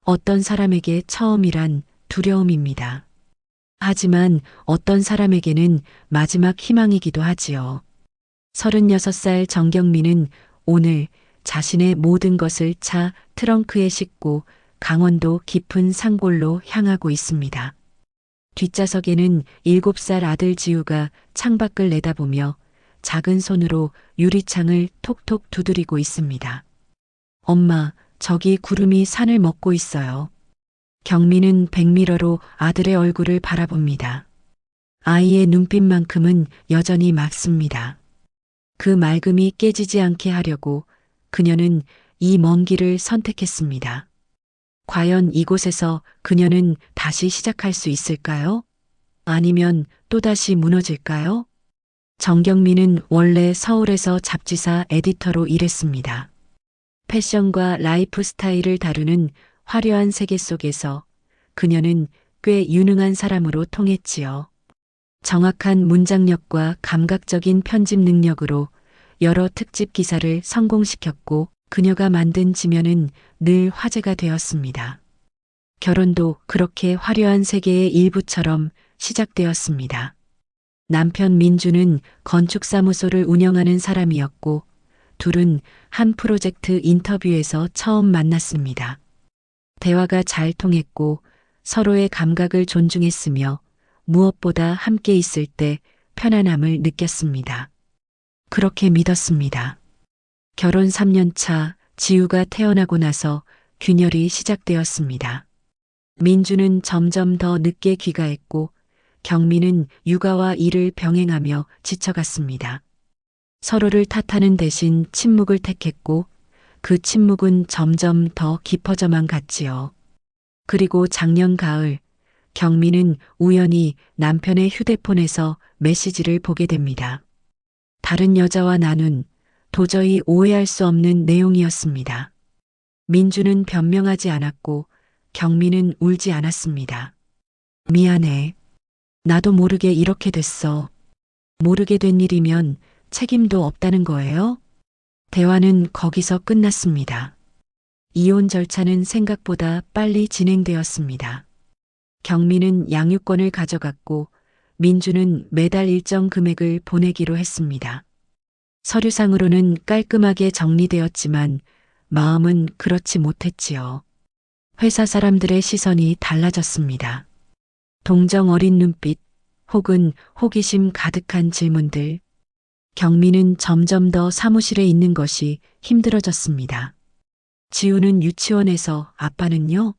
어떤 사람에게 처음이란 두려움입니다. 하지만 어떤 사람에게는 마지막 희망이기도 하지요. 36살 정경민은 오늘 자신의 모든 것을 차 트렁크에 싣고 강원도 깊은 산골로 향하고 있습니다. 뒷좌석에는 7살 아들 지우가 창밖을 내다보며 작은 손으로 유리창을 톡톡 두드리고 있습니다. 엄마, 저기 구름이 산을 먹고 있어요. 경민은 백미러로 아들의 얼굴을 바라봅니다. 아이의 눈빛만큼은 여전히 맑습니다. 그 맑음이 깨지지 않게 하려고 그녀는 이 먼 길을 선택했습니다. 과연 이곳에서 그녀는 다시 시작할 수 있을까요? 아니면 또다시 무너질까요? 정경민은 원래 서울에서 잡지사 에디터로 일했습니다. 패션과 라이프 스타일을 다루는 화려한 세계 속에서 그녀는 꽤 유능한 사람으로 통했지요. 정확한 문장력과 감각적인 편집 능력으로 여러 특집 기사를 성공시켰고 그녀가 만든 지면은 늘 화제가 되었습니다. 결혼도 그렇게 화려한 세계의 일부처럼 시작되었습니다. 남편 민주는 건축사무소를 운영하는 사람이었고 둘은 한 프로젝트 인터뷰에서 처음 만났습니다. 대화가 잘 통했고 서로의 감각을 존중했으며 무엇보다 함께 있을 때 편안함을 느꼈습니다. 그렇게 믿었습니다. 결혼 3년 차 지우가 태어나고 나서 균열이 시작되었습니다. 민주는 점점 더 늦게 귀가했고 경민은 육아와 일을 병행하며 지쳐갔습니다. 서로를 탓하는 대신 침묵을 택했고 그 침묵은 점점 더 깊어져만 갔지요. 그리고 작년 가을 경민은 우연히 남편의 휴대폰에서 메시지를 보게 됩니다. 다른 여자와 나눈 도저히 오해할 수 없는 내용이었습니다. 민주는 변명하지 않았고 경민은 울지 않았습니다. 미안해. 나도 모르게 이렇게 됐어. 모르게 된 일이면 책임도 없다는 거예요? 대화는 거기서 끝났습니다. 이혼 절차는 생각보다 빨리 진행되었습니다. 경민은 양육권을 가져갔고 민주는 매달 일정 금액을 보내기로 했습니다. 서류상으로는 깔끔하게 정리되었지만 마음은 그렇지 못했지요. 회사 사람들의 시선이 달라졌습니다. 동정 어린 눈빛 혹은 호기심 가득한 질문들. 경민은 점점 더 사무실에 있는 것이 힘들어졌습니다. 지우는 유치원에서 아빠는요?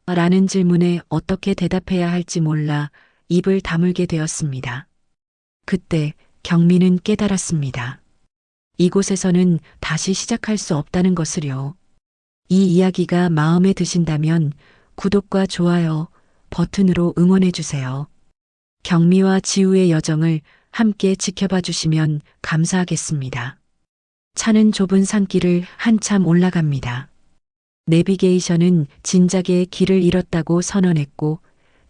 라는 질문에 어떻게 대답해야 할지 몰라 입을 다물게 되었습니다. 그때 경민은 깨달았습니다. 이곳에서는 다시 시작할 수 없다는 것을요. 이 이야기가 마음에 드신다면 구독과 좋아요 버튼으로 응원해 주세요. 경미와 지우의 여정을 함께 지켜봐 주시면 감사하겠습니다. 차는 좁은 산길을 한참 올라갑니다. 내비게이션은 진작에 길을 잃었다고 선언했고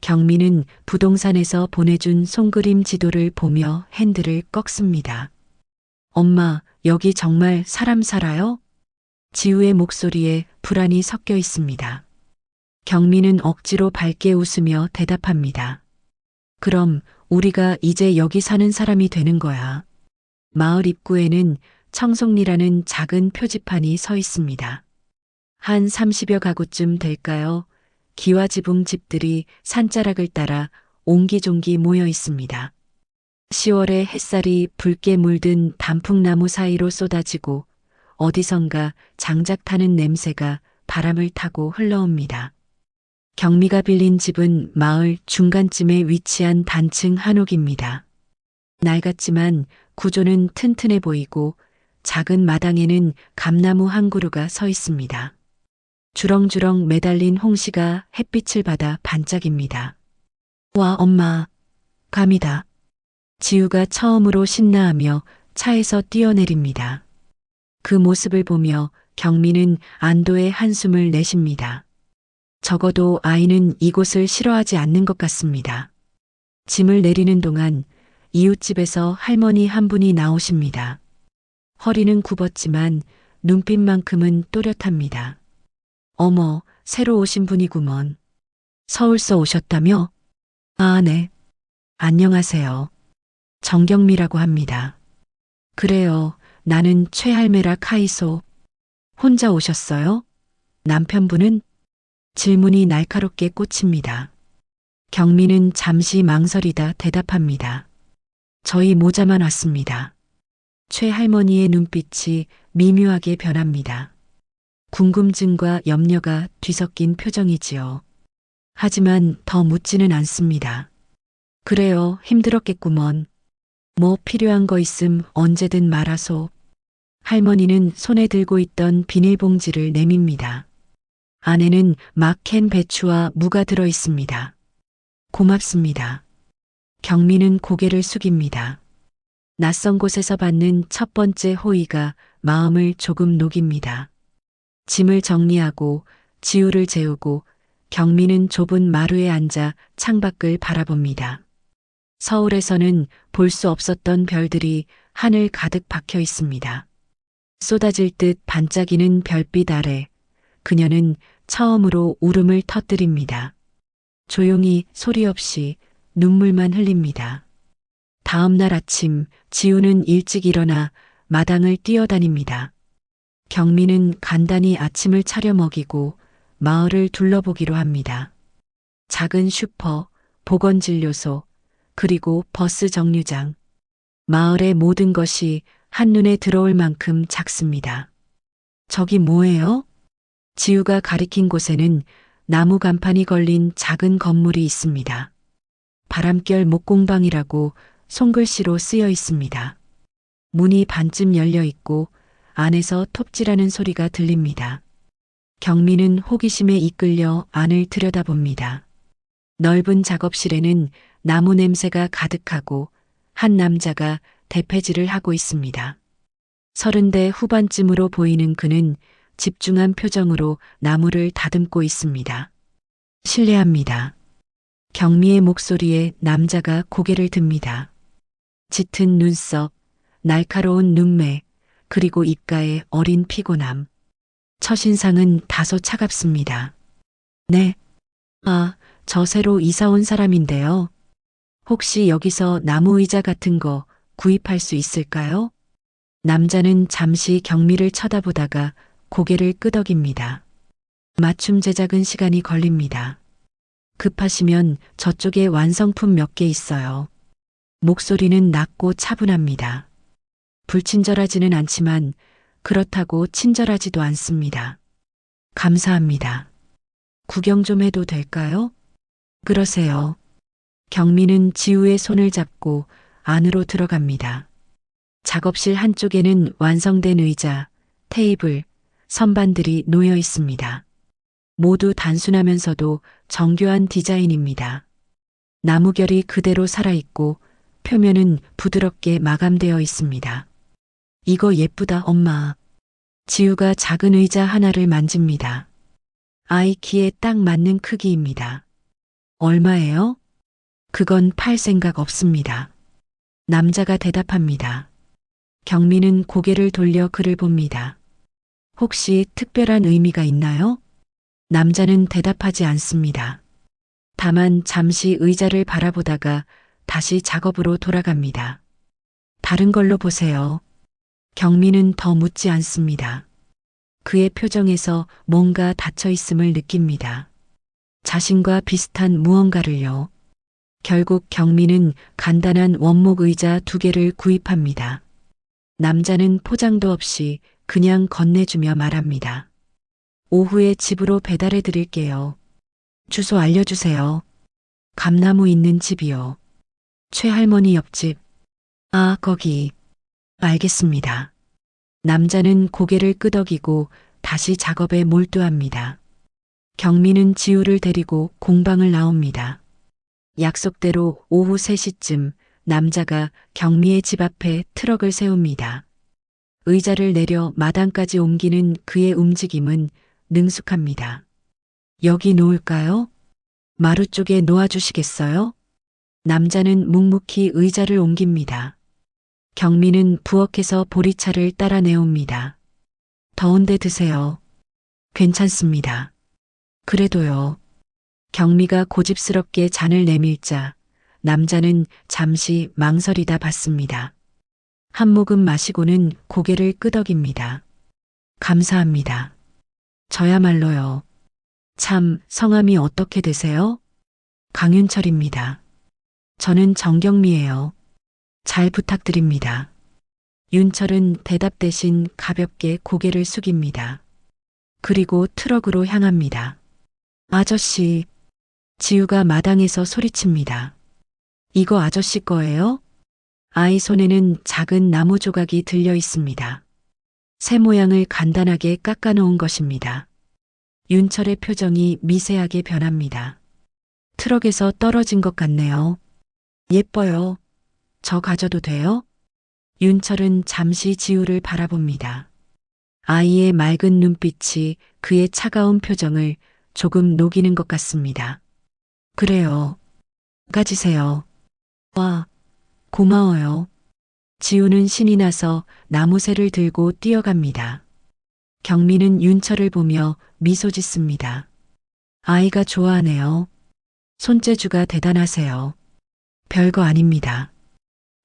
경민은 부동산에서 보내준 손그림 지도를 보며 핸들을 꺾습니다. 엄마, 여기 정말 사람 살아요? 지우의 목소리에 불안이 섞여 있습니다. 경민은 억지로 밝게 웃으며 대답합니다. 그럼 우리가 이제 여기 사는 사람이 되는 거야. 마을 입구에는 청송리라는 작은 표지판이 서 있습니다. 한 30여 가구쯤 될까요? 기와지붕 집들이 산자락을 따라 옹기종기 모여 있습니다. 10월의 햇살이 붉게 물든 단풍나무 사이로 쏟아지고 어디선가 장작 타는 냄새가 바람을 타고 흘러옵니다. 경미가 빌린 집은 마을 중간쯤에 위치한 단층 한옥입니다. 낡았지만 구조는 튼튼해 보이고 작은 마당에는 감나무 한 그루가 서 있습니다. 주렁주렁 매달린 홍시가 햇빛을 받아 반짝입니다. 와, 엄마, 감이다. 지우가 처음으로 신나하며 차에서 뛰어내립니다. 그 모습을 보며 경민은 안도의 한숨을 내쉽니다. 적어도 아이는 이곳을 싫어하지 않는 것 같습니다. 짐을 내리는 동안 이웃집에서 할머니 한 분이 나오십니다. 허리는 굽었지만 눈빛만큼은 또렷합니다. 어머, 새로 오신 분이구먼. 서울서 오셨다며? 아, 네. 안녕하세요. 정경미라고 합니다. 그래요. 나는 최할매라 카이소. 혼자 오셨어요? 남편분은? 질문이 날카롭게 꽂힙니다. 경미는 잠시 망설이다 대답합니다. 저희 모자만 왔습니다. 최할머니의 눈빛이 미묘하게 변합니다. 궁금증과 염려가 뒤섞인 표정이지요. 하지만 더 묻지는 않습니다. 그래요, 힘들었겠구먼. 뭐 필요한 거 있음 언제든 말하소. 할머니는 손에 들고 있던 비닐봉지를 내밉니다. 안에는 막 캔 배추와 무가 들어 있습니다. 고맙습니다. 경미는 고개를 숙입니다. 낯선 곳에서 받는 첫 번째 호의가 마음을 조금 녹입니다. 짐을 정리하고 지우를 재우고 경미는 좁은 마루에 앉아 창밖을 바라봅니다. 서울에서는 볼 수 없었던 별들이 하늘 가득 박혀 있습니다. 쏟아질 듯 반짝이는 별빛 아래 그녀는 처음으로 울음을 터뜨립니다. 조용히 소리 없이 눈물만 흘립니다. 다음 날 아침 지우는 일찍 일어나 마당을 뛰어다닙니다. 경미는 간단히 아침을 차려 먹이고 마을을 둘러보기로 합니다. 작은 슈퍼, 보건진료소, 그리고 버스 정류장. 마을의 모든 것이 한눈에 들어올 만큼 작습니다. 저기 뭐예요? 지우가 가리킨 곳에는 나무 간판이 걸린 작은 건물이 있습니다. 바람결 목공방이라고 손글씨로 쓰여 있습니다. 문이 반쯤 열려 있고 안에서 톱질하는 소리가 들립니다. 경미는 호기심에 이끌려 안을 들여다봅니다. 넓은 작업실에는 나무 냄새가 가득하고 한 남자가 대패질을 하고 있습니다. 30대 후반쯤으로 보이는 그는 집중한 표정으로 나무를 다듬고 있습니다. 실례합니다. 경미의 목소리에 남자가 고개를 듭니다. 짙은 눈썹, 날카로운 눈매, 그리고 입가에 어린 피곤함. 첫인상은 다소 차갑습니다. 네. 아, 저 새로 이사 온 사람인데요. 혹시 여기서 나무 의자 같은 거 구입할 수 있을까요? 남자는 잠시 경미를 쳐다보다가 고개를 끄덕입니다. 맞춤 제작은 시간이 걸립니다. 급하시면 저쪽에 완성품 몇 개 있어요. 목소리는 낮고 차분합니다. 불친절하지는 않지만 그렇다고 친절하지도 않습니다. 감사합니다. 구경 좀 해도 될까요? 그러세요. 경미는 지우의 손을 잡고 안으로 들어갑니다. 작업실 한쪽에는 완성된 의자, 테이블, 선반들이 놓여 있습니다. 모두 단순하면서도 정교한 디자인입니다. 나무결이 그대로 살아있고 표면은 부드럽게 마감되어 있습니다. 이거 예쁘다, 엄마. 지우가 작은 의자 하나를 만집니다. 아이 키에 딱 맞는 크기입니다. 얼마예요? 그건 팔 생각 없습니다. 남자가 대답합니다. 경미는 고개를 돌려 그를 봅니다. 혹시 특별한 의미가 있나요? 남자는 대답하지 않습니다. 다만 잠시 의자를 바라보다가 다시 작업으로 돌아갑니다. 다른 걸로 보세요. 경미는 더 묻지 않습니다. 그의 표정에서 뭔가 닫혀 있음을 느낍니다. 자신과 비슷한 무언가를요. 결국 경미는 간단한 원목 의자 2개를 구입합니다. 남자는 포장도 없이 그냥 건네주며 말합니다. 오후에 집으로 배달해 드릴게요. 주소 알려주세요. 감나무 있는 집이요. 최할머니 옆집. 아, 거기. 알겠습니다. 남자는 고개를 끄덕이고 다시 작업에 몰두합니다. 경미는 지우를 데리고 공방을 나옵니다. 약속대로 오후 3시쯤 남자가 경미의 집 앞에 트럭을 세웁니다. 의자를 내려 마당까지 옮기는 그의 움직임은 능숙합니다. 여기 놓을까요? 마루 쪽에 놓아주시겠어요? 남자는 묵묵히 의자를 옮깁니다. 경미는 부엌에서 보리차를 따라 내옵니다. 더운데 드세요. 괜찮습니다. 그래도요. 경미가 고집스럽게 잔을 내밀자 남자는 잠시 망설이다 받습니다. 한 모금 마시고는 고개를 끄덕입니다. 감사합니다. 저야말로요. 참, 성함이 어떻게 되세요? 강윤철입니다. 저는 정경미예요. 잘 부탁드립니다. 윤철은 대답 대신 가볍게 고개를 숙입니다. 그리고 트럭으로 향합니다. 아저씨, 지우가 마당에서 소리칩니다. 이거 아저씨 거예요? 아이 손에는 작은 나무 조각이 들려 있습니다. 새 모양을 간단하게 깎아 놓은 것입니다. 윤철의 표정이 미세하게 변합니다. 트럭에서 떨어진 것 같네요. 예뻐요. 저 가져도 돼요? 윤철은 잠시 지우를 바라봅니다. 아이의 맑은 눈빛이 그의 차가운 표정을 조금 녹이는 것 같습니다. 그래요. 가지세요. 와, 고마워요. 지우는 신이 나서 나무새를 들고 뛰어갑니다. 경미는 윤철을 보며 미소 짓습니다. 아이가 좋아하네요. 손재주가 대단하세요. 별거 아닙니다.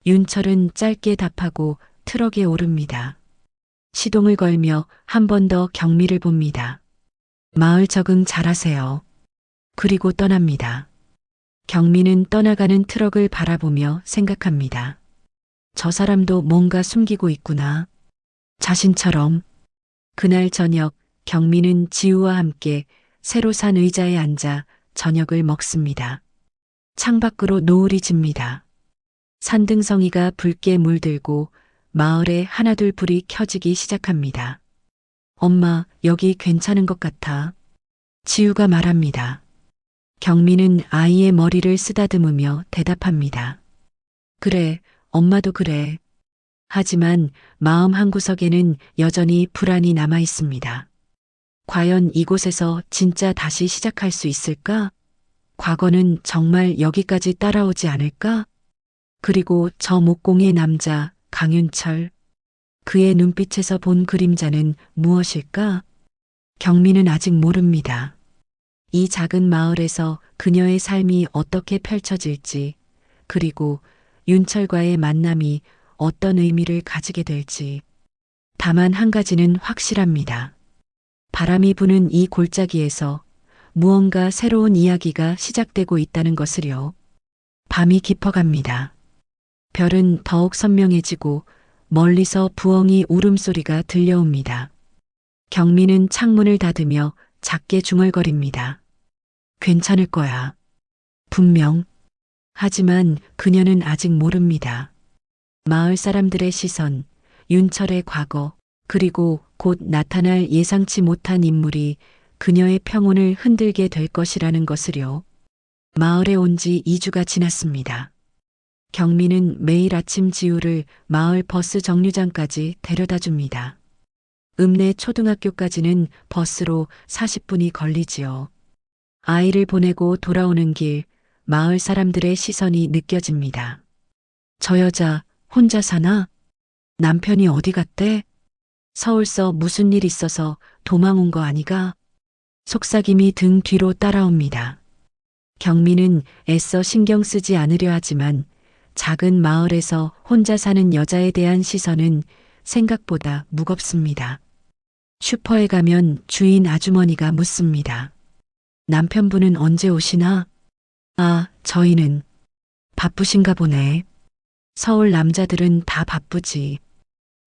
윤철은 짧게 답하고 트럭에 오릅니다. 시동을 걸며 한 번 더 경미를 봅니다. 마을 적응 잘하세요. 그리고 떠납니다. 경미는 떠나가는 트럭을 바라보며 생각합니다. 저 사람도 뭔가 숨기고 있구나. 자신처럼. 그날 저녁 경미는 지우와 함께 새로 산 의자에 앉아 저녁을 먹습니다. 창밖으로 노을이 집니다. 산등성이가 붉게 물들고 마을에 하나둘 불이 켜지기 시작합니다. 엄마, 여기 괜찮은 것 같아. 지우가 말합니다. 경미는 아이의 머리를 쓰다듬으며 대답합니다. 그래, 엄마도 그래. 하지만 마음 한구석에는 여전히 불안이 남아 있습니다. 과연 이곳에서 진짜 다시 시작할 수 있을까? 과거는 정말 여기까지 따라오지 않을까? 그리고 저 목공의 남자, 강윤철. 그의 눈빛에서 본 그림자는 무엇일까? 경미는 아직 모릅니다. 이 작은 마을에서 그녀의 삶이 어떻게 펼쳐질지, 그리고 윤철과의 만남이 어떤 의미를 가지게 될지. 다만 한 가지는 확실합니다. 바람이 부는 이 골짜기에서 무언가 새로운 이야기가 시작되고 있다는 것을요. 밤이 깊어갑니다. 별은 더욱 선명해지고 멀리서 부엉이 울음소리가 들려옵니다. 경미는 창문을 닫으며 작게 중얼거립니다. 괜찮을 거야. 분명. 하지만 그녀는 아직 모릅니다. 마을 사람들의 시선, 윤철의 과거, 그리고 곧 나타날 예상치 못한 인물이 그녀의 평온을 흔들게 될 것이라는 것을요. 마을에 온 지 2주가 지났습니다. 경미는 매일 아침 지우를 마을 버스 정류장까지 데려다 줍니다. 읍내 초등학교까지는 버스로 40분이 걸리지요. 아이를 보내고 돌아오는 길, 마을 사람들의 시선이 느껴집니다. 저 여자 혼자 사나? 남편이 어디 갔대? 서울서 무슨 일 있어서 도망 온 거 아니가? 속삭임이 등 뒤로 따라옵니다. 경미는 애써 신경 쓰지 않으려 하지만 작은 마을에서 혼자 사는 여자에 대한 시선은 생각보다 무겁습니다. 슈퍼에 가면 주인 아주머니가 묻습니다. 남편분은 언제 오시나? 아, 저희는 바쁘신가 보네. 서울 남자들은 다 바쁘지.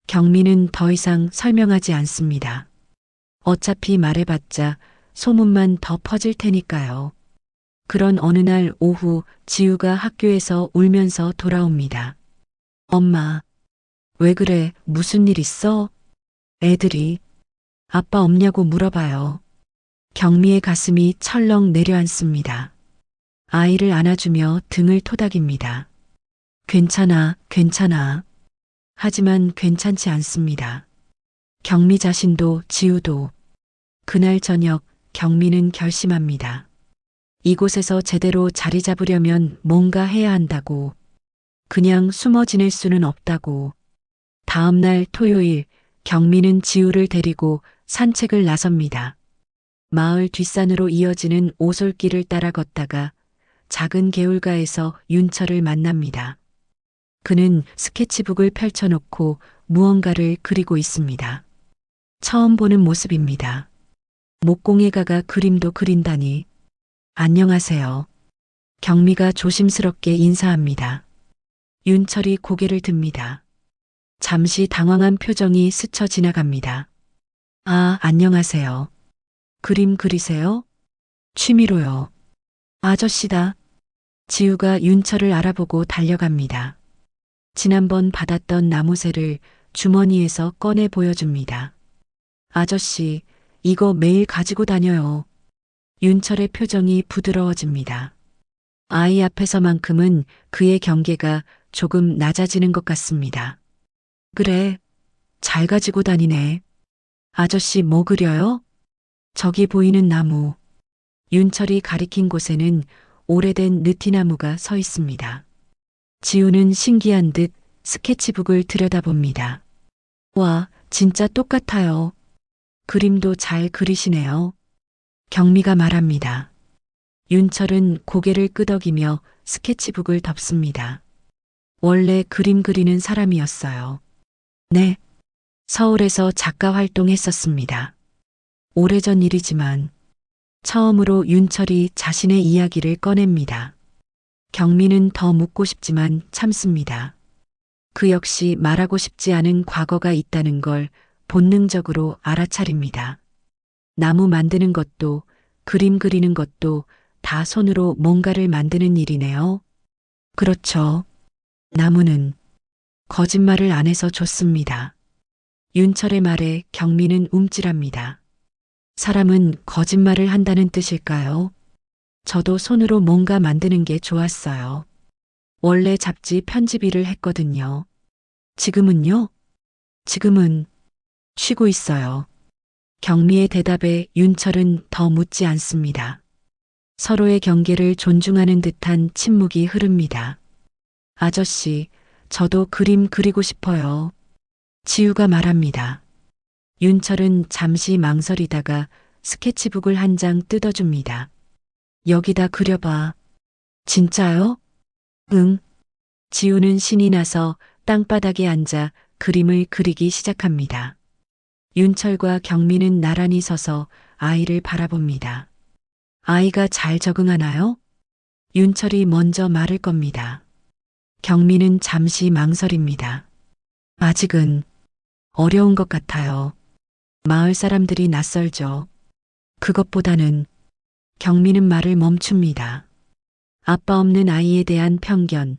경미는 더 이상 설명하지 않습니다. 어차피 말해봤자 소문만 더 퍼질 테니까요. 그런 어느 날 오후 지우가 학교에서 울면서 돌아옵니다. 엄마, 왜 그래? 무슨 일 있어? 애들이 아빠 없냐고 물어봐요. 경미의 가슴이 철렁 내려앉습니다. 아이를 안아주며 등을 토닥입니다. 괜찮아, 괜찮아. 하지만 괜찮지 않습니다. 경미 자신도 지우도. 그날 저녁 경미는 결심합니다. 이곳에서 제대로 자리 잡으려면 뭔가 해야 한다고. 그냥 숨어 지낼 수는 없다고. 다음 날 토요일 경미는 지우를 데리고 산책을 나섭니다. 마을 뒷산으로 이어지는 오솔길을 따라 걷다가 작은 개울가에서 윤철을 만납니다. 그는 스케치북을 펼쳐놓고 무언가를 그리고 있습니다. 처음 보는 모습입니다. 목공예가가 그림도 그린다니. 안녕하세요. 경미가 조심스럽게 인사합니다. 윤철이 고개를 듭니다. 잠시 당황한 표정이 스쳐 지나갑니다. 아, 안녕하세요. 그림 그리세요? 취미로요. 아저씨다. 지우가 윤철을 알아보고 달려갑니다. 지난번 받았던 나무새를 주머니에서 꺼내 보여줍니다. 아저씨, 이거 매일 가지고 다녀요. 윤철의 표정이 부드러워집니다. 아이 앞에서만큼은 그의 경계가 조금 낮아지는 것 같습니다. 그래, 잘 가지고 다니네. 아저씨 뭐 그려요? 저기 보이는 나무. 윤철이 가리킨 곳에는 오래된 느티나무가 서 있습니다. 지우는 신기한 듯 스케치북을 들여다봅니다. 와, 진짜 똑같아요. 그림도 잘 그리시네요. 경미가 말합니다. 윤철은 고개를 끄덕이며 스케치북을 덮습니다. 원래 그림 그리는 사람이었어요. 네. 서울에서 작가 활동했었습니다. 오래전 일이지만 처음으로 윤철이 자신의 이야기를 꺼냅니다. 경미는 더 묻고 싶지만 참습니다. 그 역시 말하고 싶지 않은 과거가 있다는 걸 본능적으로 알아차립니다. 나무 만드는 것도 그림 그리는 것도 다 손으로 뭔가를 만드는 일이네요. 그렇죠. 나무는 거짓말을 안 해서 좋습니다. 윤철의 말에 경미는 움찔합니다. 사람은 거짓말을 한다는 뜻일까요? 저도 손으로 뭔가 만드는 게 좋았어요. 원래 잡지 편집 일을 했거든요. 지금은요? 지금은 쉬고 있어요. 경미의 대답에 윤철은 더 묻지 않습니다. 서로의 경계를 존중하는 듯한 침묵이 흐릅니다. 아저씨, 저도 그림 그리고 싶어요. 지우가 말합니다. 윤철은 잠시 망설이다가 스케치북을 한 장 뜯어줍니다. 여기다 그려봐. 진짜요? 응. 지우는 신이 나서 땅바닥에 앉아 그림을 그리기 시작합니다. 윤철과 경미는 나란히 서서 아이를 바라봅니다. 아이가 잘 적응하나요? 윤철이 먼저 말을 겁니다. 경미는 잠시 망설입니다. 아직은 어려운 것 같아요. 마을 사람들이 낯설죠. 그것보다는 경미는 말을 멈춥니다. 아빠 없는 아이에 대한 편견,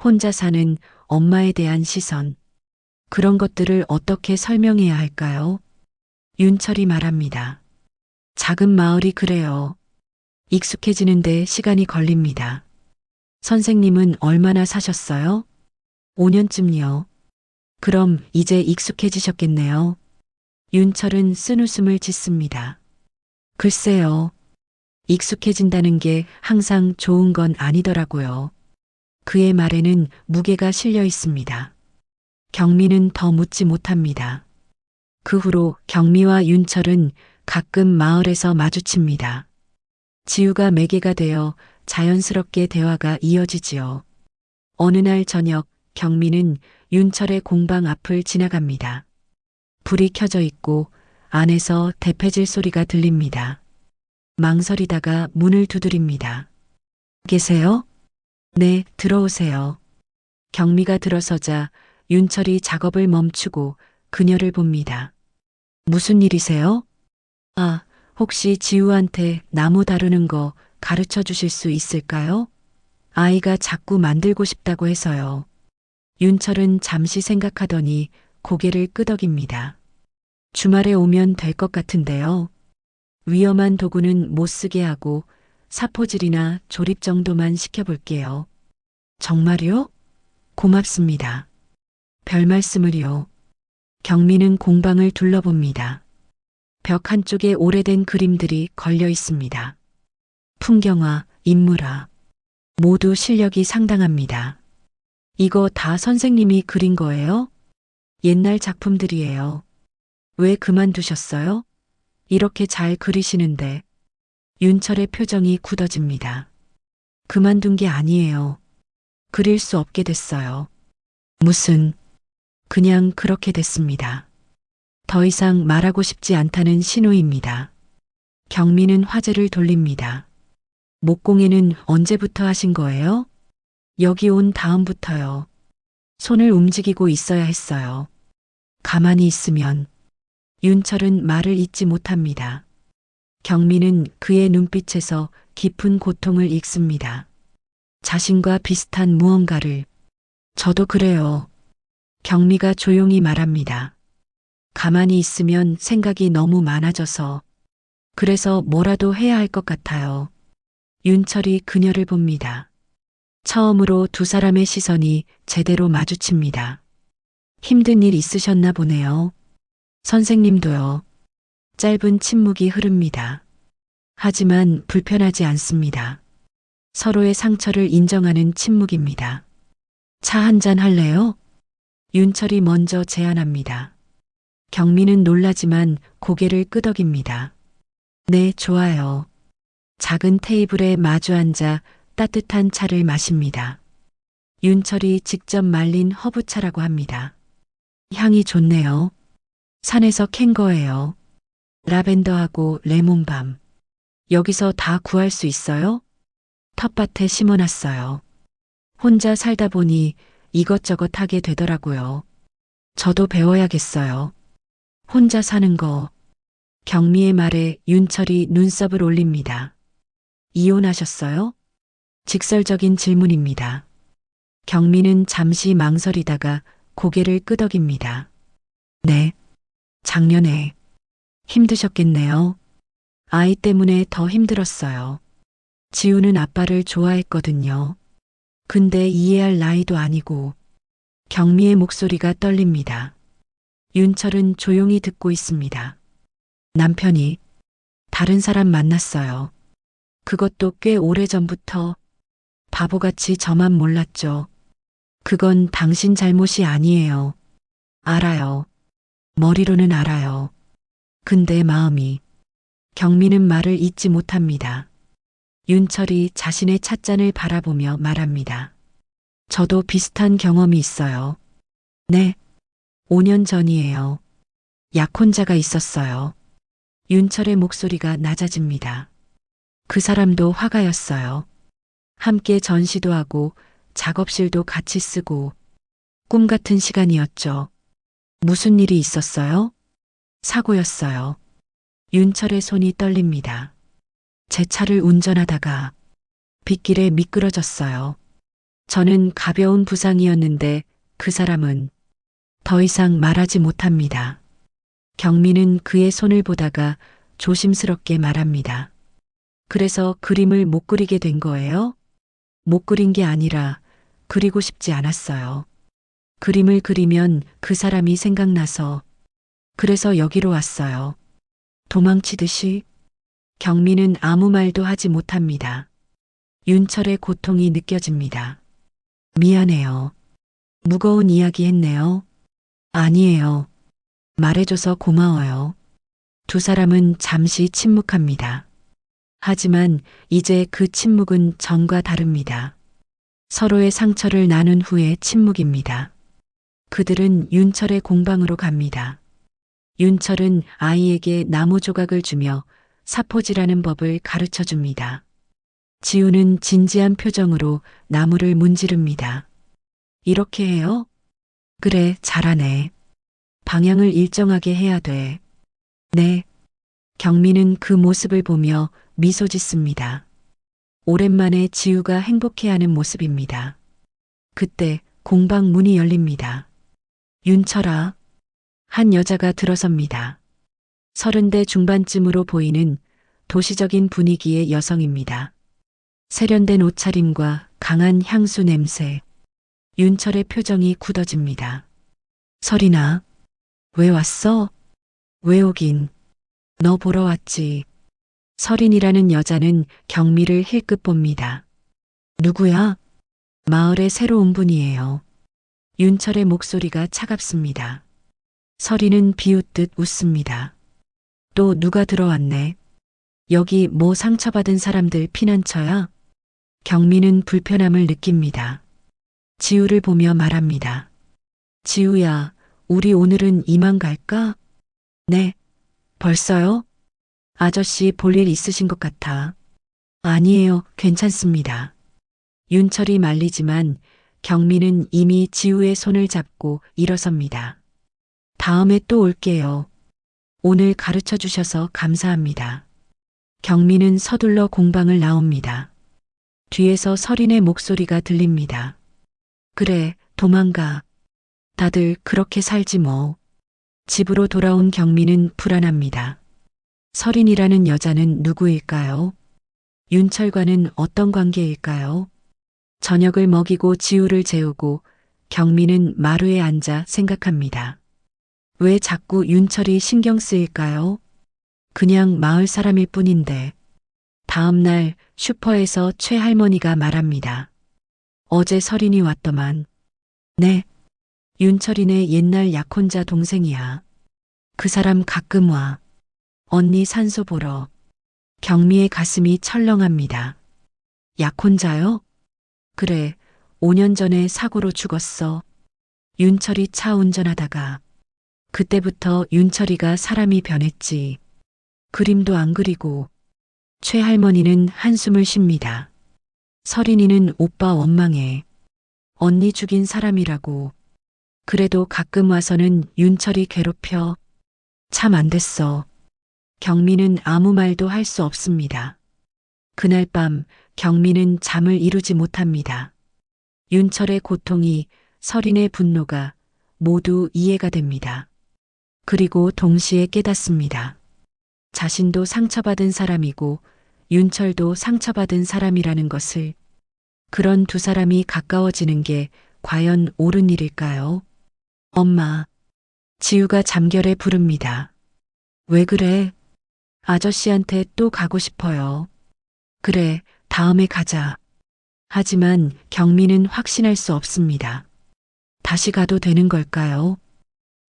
혼자 사는 엄마에 대한 시선, 그런 것들을 어떻게 설명해야 할까요? 윤철이 말합니다. 작은 마을이 그래요. 익숙해지는데 시간이 걸립니다. 선생님은 얼마나 사셨어요? 5년쯤요. 그럼 이제 익숙해지셨겠네요. 윤철은 쓴웃음을 짓습니다. 글쎄요. 익숙해진다는 게 항상 좋은 건 아니더라고요. 그의 말에는 무게가 실려 있습니다. 경미는 더 묻지 못합니다. 그 후로 경미와 윤철은 가끔 마을에서 마주칩니다. 지우가 매개가 되어 자연스럽게 대화가 이어지지요. 어느 날 저녁 경미는 윤철의 공방 앞을 지나갑니다. 불이 켜져 있고 안에서 대패질 소리가 들립니다. 망설이다가 문을 두드립니다. 계세요? 네, 들어오세요. 경미가 들어서자 윤철이 작업을 멈추고 그녀를 봅니다. 무슨 일이세요? 아, 혹시 지우한테 나무 다루는 거 가르쳐 주실 수 있을까요? 아이가 자꾸 만들고 싶다고 해서요. 윤철은 잠시 생각하더니 고개를 끄덕입니다. 주말에 오면 될 것 같은데요. 위험한 도구는 못 쓰게 하고 사포질이나 조립 정도만 시켜볼게요. 정말요? 고맙습니다. 별 말씀을요. 경미는 공방을 둘러봅니다. 벽 한쪽에 오래된 그림들이 걸려 있습니다. 풍경화, 인물화. 모두 실력이 상당합니다. 이거 다 선생님이 그린 거예요? 옛날 작품들이에요. 왜 그만두셨어요? 이렇게 잘 그리시는데 윤철의 표정이 굳어집니다. 그만둔 게 아니에요. 그릴 수 없게 됐어요. 무슨, 그냥 그렇게 됐습니다. 더 이상 말하고 싶지 않다는 신호입니다. 경미는 화제를 돌립니다. 목공예는 언제부터 하신 거예요? 여기 온 다음부터요. 손을 움직이고 있어야 했어요. 가만히 있으면 윤철은 말을 잇지 못합니다. 경미는 그의 눈빛에서 깊은 고통을 읽습니다. 자신과 비슷한 무언가를. 저도 그래요. 경미가 조용히 말합니다. 가만히 있으면 생각이 너무 많아져서 그래서 뭐라도 해야 할 것 같아요. 윤철이 그녀를 봅니다. 처음으로 두 사람의 시선이 제대로 마주칩니다. 힘든 일 있으셨나 보네요. 선생님도요. 짧은 침묵이 흐릅니다. 하지만 불편하지 않습니다. 서로의 상처를 인정하는 침묵입니다. 차 한잔 할래요? 윤철이 먼저 제안합니다. 경미는 놀라지만 고개를 끄덕입니다. 네, 좋아요. 작은 테이블에 마주 앉아 따뜻한 차를 마십니다. 윤철이 직접 말린 허브차라고 합니다. 향이 좋네요. 산에서 캔 거예요. 라벤더하고 레몬밤. 여기서 다 구할 수 있어요? 텃밭에 심어놨어요. 혼자 살다 보니 이것저것 하게 되더라고요. 저도 배워야겠어요. 혼자 사는 거. 경미의 말에 윤철이 눈썹을 올립니다. 이혼하셨어요? 직설적인 질문입니다. 경미는 잠시 망설이다가 고개를 끄덕입니다. 네. 작년에 힘드셨겠네요. 아이 때문에 더 힘들었어요. 지우는 아빠를 좋아했거든요. 근데 이해할 나이도 아니고. 경미의 목소리가 떨립니다. 윤철은 조용히 듣고 있습니다. 남편이 다른 사람 만났어요. 그것도 꽤 오래전부터. 바보같이 저만 몰랐죠. 그건 당신 잘못이 아니에요. 알아요. 머리로는 알아요. 근데 마음이. 경미는 말을 잇지 못합니다. 윤철이 자신의 찻잔을 바라보며 말합니다. 저도 비슷한 경험이 있어요. 네. 5년 전이에요. 약혼자가 있었어요. 윤철의 목소리가 낮아집니다. 그 사람도 화가였어요. 함께 전시도 하고 작업실도 같이 쓰고 꿈 같은 시간이었죠. 무슨 일이 있었어요? 사고였어요. 윤철의 손이 떨립니다. 제 차를 운전하다가 빗길에 미끄러졌어요. 저는 가벼운 부상이었는데 그 사람은 더 이상 말하지 못합니다. 경미는 그의 손을 보다가 조심스럽게 말합니다. 그래서 그림을 못 그리게 된 거예요? 못 그린 게 아니라 그리고 싶지 않았어요. 그림을 그리면 그 사람이 생각나서 그래서 여기로 왔어요. 도망치듯이. 경미는 아무 말도 하지 못합니다. 윤철의 고통이 느껴집니다. 미안해요. 무거운 이야기 했네요. 아니에요. 말해줘서 고마워요. 두 사람은 잠시 침묵합니다. 하지만 이제 그 침묵은 전과 다릅니다. 서로의 상처를 나눈 후의 침묵입니다. 그들은 윤철의 공방으로 갑니다. 윤철은 아이에게 나무 조각을 주며 사포질하는 법을 가르쳐 줍니다. 지우는 진지한 표정으로 나무를 문지릅니다. 이렇게 해요? 그래, 잘하네. 방향을 일정하게 해야 돼. 네. 경미는 그 모습을 보며 미소 짓습니다. 오랜만에 지우가 행복해하는 모습입니다. 그때 공방 문이 열립니다. 윤철아. 한 여자가 들어섭니다. 30대 중반쯤으로 보이는 도시적인 분위기의 여성입니다. 세련된 옷차림과 강한 향수 냄새. 윤철의 표정이 굳어집니다. 설이나, 왜 왔어? 왜 오긴? 너 보러 왔지. 설인이라는 여자는 경미를 힐끗 봅니다. 누구야? 마을에 새로 온 분이에요. 윤철의 목소리가 차갑습니다. 설이는 비웃듯 웃습니다. 또 누가 들어왔네. 여기 뭐 상처받은 사람들 피난처야? 경미는 불편함을 느낍니다. 지우를 보며 말합니다. 지우야, 우리 오늘은 이만 갈까? 네. 벌써요? 아저씨 볼 일 있으신 것 같아. 아니에요. 괜찮습니다. 윤철이 말리지만 경미는 이미 지우의 손을 잡고 일어섭니다. 다음에 또 올게요. 오늘 가르쳐 주셔서 감사합니다. 경미는 서둘러 공방을 나옵니다. 뒤에서 서린의 목소리가 들립니다. 그래, 도망가. 다들 그렇게 살지 뭐. 집으로 돌아온 경미는 불안합니다. 서린이라는 여자는 누구일까요? 윤철과는 어떤 관계일까요? 저녁을 먹이고 지우를 재우고 경미는 마루에 앉아 생각합니다. 왜 자꾸 윤철이 신경 쓰일까요? 그냥 마을 사람일 뿐인데. 다음 날 슈퍼에서 최할머니가 말합니다. 어제 서린이 왔더만. 네. 윤철이네 옛날 약혼자 동생이야. 그 사람 가끔 와. 언니 산소 보러. 경미의 가슴이 철렁합니다. 약혼자요? 그래, 5년 전에 사고로 죽었어. 윤철이 차 운전하다가. 그때부터 윤철이가 사람이 변했지. 그림도 안 그리고. 최할머니는 한숨을 쉽니다. 서린이는 오빠 원망해. 언니 죽인 사람이라고. 그래도 가끔 와서는 윤철이 괴롭혀. 참 안 됐어. 경미는 아무 말도 할 수 없습니다. 그날 밤 경미는 잠을 이루지 못합니다. 윤철의 고통이, 서린의 분노가 모두 이해가 됩니다. 그리고 동시에 깨닫습니다. 자신도 상처받은 사람이고 윤철도 상처받은 사람이라는 것을. 그런 두 사람이 가까워지는 게 과연 옳은 일일까요? 엄마. 지우가 잠결에 부릅니다. 왜 그래? 아저씨한테 또 가고 싶어요. 그래, 다음에 가자. 하지만 경미는 확신할 수 없습니다. 다시 가도 되는 걸까요?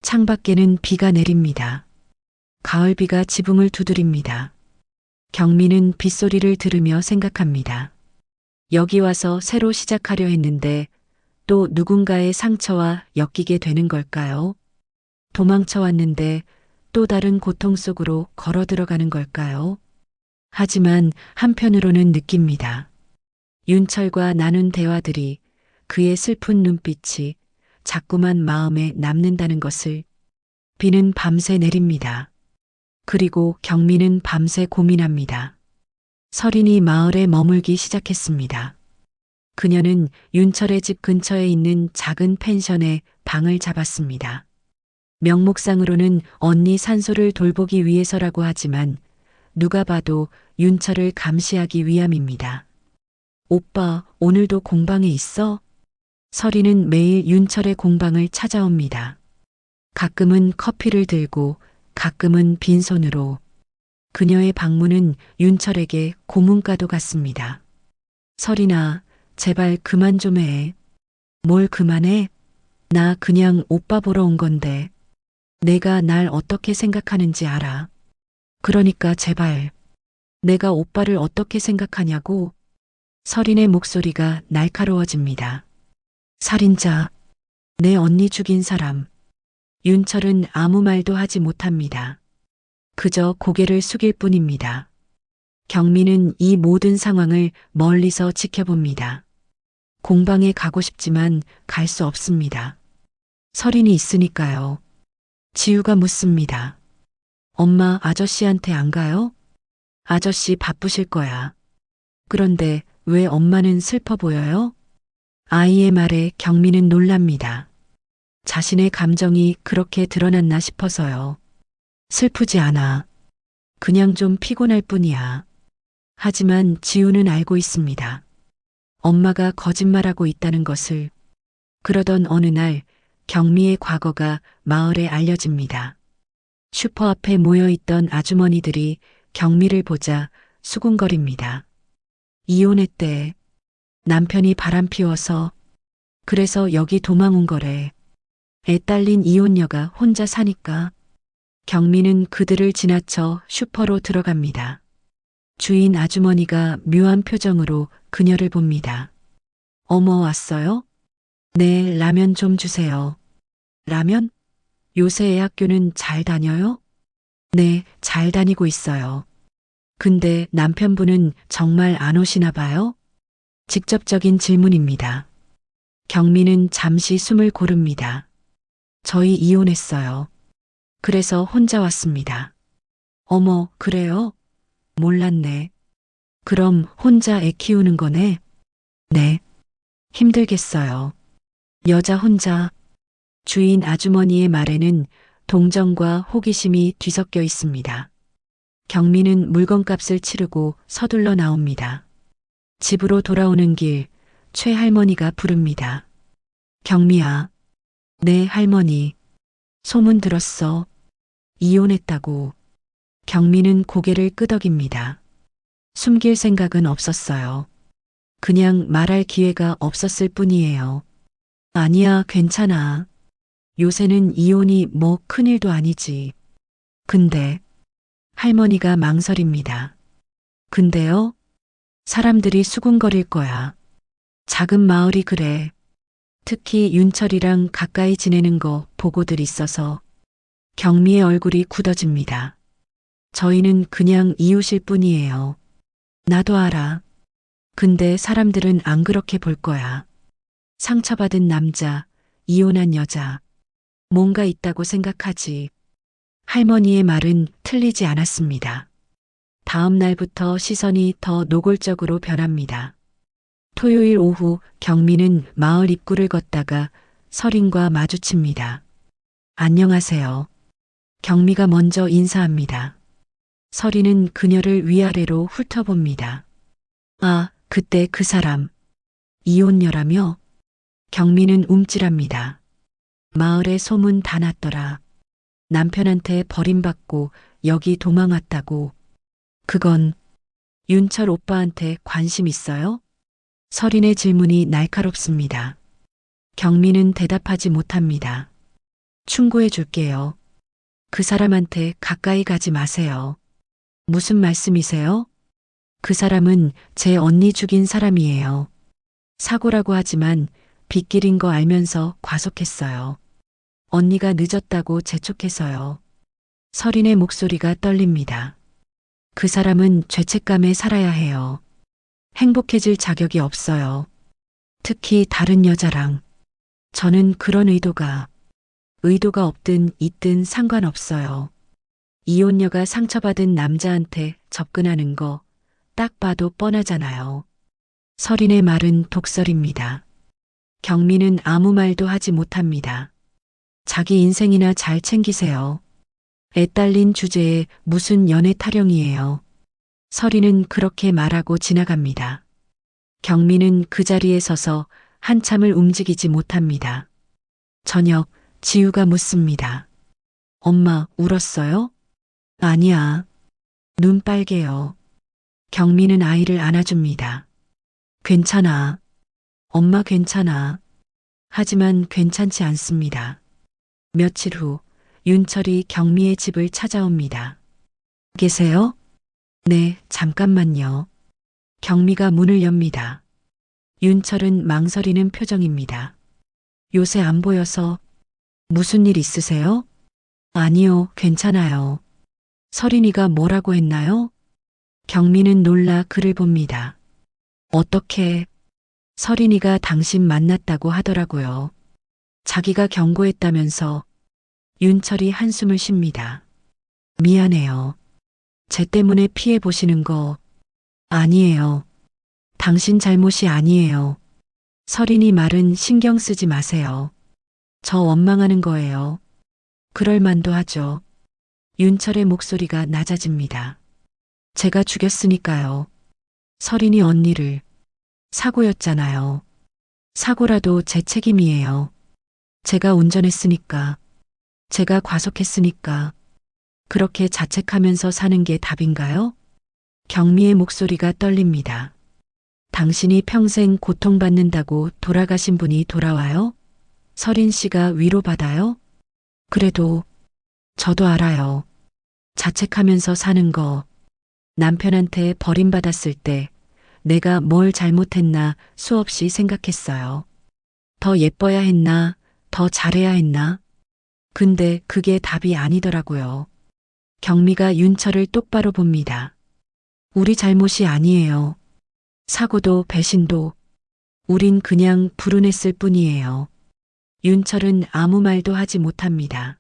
창밖에는 비가 내립니다. 가을비가 지붕을 두드립니다. 경미는 빗소리를 들으며 생각합니다. 여기 와서 새로 시작하려 했는데 또 누군가의 상처와 엮이게 되는 걸까요? 도망쳐 왔는데 또 다른 고통 속으로 걸어 들어가는 걸까요? 하지만 한편으로는 느낍니다. 윤철과 나눈 대화들이, 그의 슬픈 눈빛이 자꾸만 마음에 남는다는 것을. 비는 밤새 내립니다. 그리고 경미는 밤새 고민합니다. 서린이 마을에 머물기 시작했습니다. 그녀는 윤철의 집 근처에 있는 작은 펜션에 방을 잡았습니다. 명목상으로는 언니 산소를 돌보기 위해서라고 하지만 누가 봐도 윤철을 감시하기 위함입니다. 오빠, 오늘도 공방에 있어? 서린은 매일 윤철의 공방을 찾아옵니다. 가끔은 커피를 들고 가끔은 빈손으로. 그녀의 방문은 윤철에게 고문과도 같습니다. 서린아, 제발 그만 좀 해. 뭘 그만해? 나 그냥 오빠 보러 온 건데. 내가 날 어떻게 생각하는지 알아. 그러니까 제발. 내가 오빠를 어떻게 생각하냐고. 서린의 목소리가 날카로워집니다. 살인자. 내 언니 죽인 사람. 윤철은 아무 말도 하지 못합니다. 그저 고개를 숙일 뿐입니다. 경미는 이 모든 상황을 멀리서 지켜봅니다. 공방에 가고 싶지만 갈 수 없습니다. 서린이 있으니까요. 지우가 묻습니다. 엄마, 아저씨한테 안 가요? 아저씨 바쁘실 거야. 그런데 왜 엄마는 슬퍼 보여요? 아이의 말에 경미는 놀랍니다. 자신의 감정이 그렇게 드러났나 싶어서요. 슬프지 않아. 그냥 좀 피곤할 뿐이야. 하지만 지우는 알고 있습니다. 엄마가 거짓말하고 있다는 것을. 그러던 어느 날 경미의 과거가 마을에 알려집니다. 슈퍼 앞에 모여있던 아주머니들이 경미를 보자 수군거립니다. 이혼했대. 남편이 바람 피워서. 그래서 여기 도망 온 거래. 애 딸린 이혼녀가 혼자 사니까. 경미는 그들을 지나쳐 슈퍼로 들어갑니다. 주인 아주머니가 묘한 표정으로 그녀를 봅니다. 어머, 왔어요? 네, 라면 좀 주세요. 라면? 요새 애 학교는 잘 다녀요? 네, 잘 다니고 있어요. 근데 남편분은 정말 안 오시나 봐요? 직접적인 질문입니다. 경미는 잠시 숨을 고릅니다. 저희 이혼했어요. 그래서 혼자 왔습니다. 어머, 그래요? 몰랐네. 그럼 혼자 애 키우는 거네? 네. 힘들겠어요. 여자 혼자. 주인 아주머니의 말에는 동정과 호기심이 뒤섞여 있습니다. 경미는 물건값을 치르고 서둘러 나옵니다. 집으로 돌아오는 길, 최 할머니가 부릅니다. 경미야. 네, 할머니. 소문 들었어. 이혼했다고. 경미는 고개를 끄덕입니다. 숨길 생각은 없었어요. 그냥 말할 기회가 없었을 뿐이에요. 아니야, 괜찮아. 요새는 이혼이 뭐 큰일도 아니지. 근데 할머니가 망설입니다. 근데요? 사람들이 수군거릴 거야. 작은 마을이 그래. 특히 윤철이랑 가까이 지내는 거 보고들 있어서 경미의 얼굴이 굳어집니다. 저희는 그냥 이웃일 뿐이에요. 나도 알아. 근데 사람들은 안 그렇게 볼 거야. 상처받은 남자, 이혼한 여자, 뭔가 있다고 생각하지. 할머니의 말은 틀리지 않았습니다. 다음 날부터 시선이 더 노골적으로 변합니다. 토요일 오후 경미는 마을 입구를 걷다가 설인과 마주칩니다. 안녕하세요. 경미가 먼저 인사합니다. 설이는 그녀를 위아래로 훑어봅니다. 아, 그때 그 사람. 이혼녀라며? 경미는 움찔합니다. 마을에 소문 다 났더라. 남편한테 버림받고 여기 도망왔다고. 그건 윤철 오빠한테 관심 있어요? 설인의 질문이 날카롭습니다. 경미는 대답하지 못합니다. 충고해 줄게요. 그 사람한테 가까이 가지 마세요. 무슨 말씀이세요? 그 사람은 제 언니 죽인 사람이에요. 사고라고 하지만 빗길인 거 알면서 과속했어요. 언니가 늦었다고 재촉해서요. 설인의 목소리가 떨립니다. 그 사람은 죄책감에 살아야 해요. 행복해질 자격이 없어요. 특히 다른 여자랑. 저는 그런 의도가 없든 있든 상관없어요. 이혼녀가 상처받은 남자한테 접근하는 거 딱 봐도 뻔하잖아요. 설인의 말은 독설입니다. 경미는 아무 말도 하지 못합니다. 자기 인생이나 잘 챙기세요. 애 딸린 주제에 무슨 연애 타령이에요. 설이는 그렇게 말하고 지나갑니다. 경미는 그 자리에 서서 한참을 움직이지 못합니다. 저녁, 지우가 묻습니다. 엄마, 울었어요? 아니야. 눈 빨개요. 경미는 아이를 안아줍니다. 괜찮아. 엄마 괜찮아. 하지만 괜찮지 않습니다. 며칠 후, 윤철이 경미의 집을 찾아옵니다. 계세요? 네, 잠깐만요. 경미가 문을 엽니다. 윤철은 망설이는 표정입니다. 요새 안 보여서 무슨 일 있으세요? 아니요, 괜찮아요. 설인이가 뭐라고 했나요? 경미는 놀라 그를 봅니다. 어떻게? 설인이가 당신 만났다고 하더라고요. 자기가 경고했다면서. 윤철이 한숨을 쉽니다. 미안해요. 쟤 때문에 피해 보시는 거 아니에요. 당신 잘못이 아니에요. 설인이 말은 신경 쓰지 마세요. 저 원망하는 거예요. 그럴 만도 하죠. 윤철의 목소리가 낮아집니다. 제가 죽였으니까요. 설인이 언니를. 사고였잖아요. 사고라도 제 책임이에요. 제가 운전했으니까. 제가 과속했으니까. 그렇게 자책하면서 사는 게 답인가요? 경미의 목소리가 떨립니다. 당신이 평생 고통받는다고 돌아가신 분이 돌아와요? 설인 씨가 위로받아요? 그래도 저도 알아요. 자책하면서 사는 거, 남편한테 버림받았을 때 내가 뭘 잘못했나 수없이 생각했어요. 더 예뻐야 했나, 더 잘해야 했나? 근데 그게 답이 아니더라고요. 경미가 윤철을 똑바로 봅니다. 우리 잘못이 아니에요. 사고도 배신도 우린 그냥 불운했을 뿐이에요. 윤철은 아무 말도 하지 못합니다.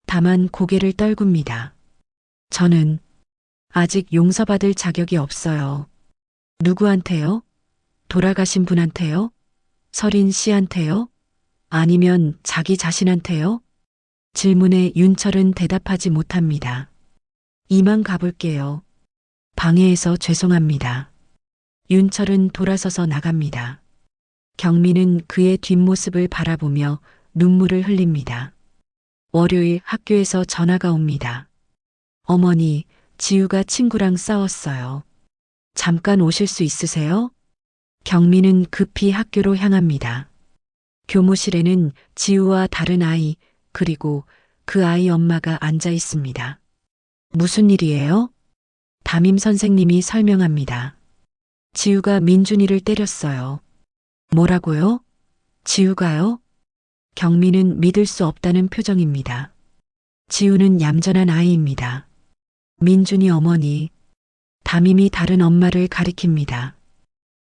다만 고개를 떨굽니다. 저는 아직 용서받을 자격이 없어요. 누구한테요? 돌아가신 분한테요? 서린 씨한테요? 아니면 자기 자신한테요? 질문에 윤철은 대답하지 못합니다. 이만 가볼게요. 방해해서 죄송합니다. 윤철은 돌아서서 나갑니다. 경미는 그의 뒷모습을 바라보며 눈물을 흘립니다. 월요일 학교에서 전화가 옵니다. 어머니, 지우가 친구랑 싸웠어요. 잠깐 오실 수 있으세요? 경미는 급히 학교로 향합니다. 교무실에는 지우와 다른 아이, 그리고 그 아이 엄마가 앉아 있습니다. 무슨 일이에요? 담임 선생님이 설명합니다. 지우가 민준이를 때렸어요. 뭐라고요? 지우가요? 경미는 믿을 수 없다는 표정입니다. 지우는 얌전한 아이입니다. 민준이 어머니, 담임이 다른 엄마를 가리킵니다.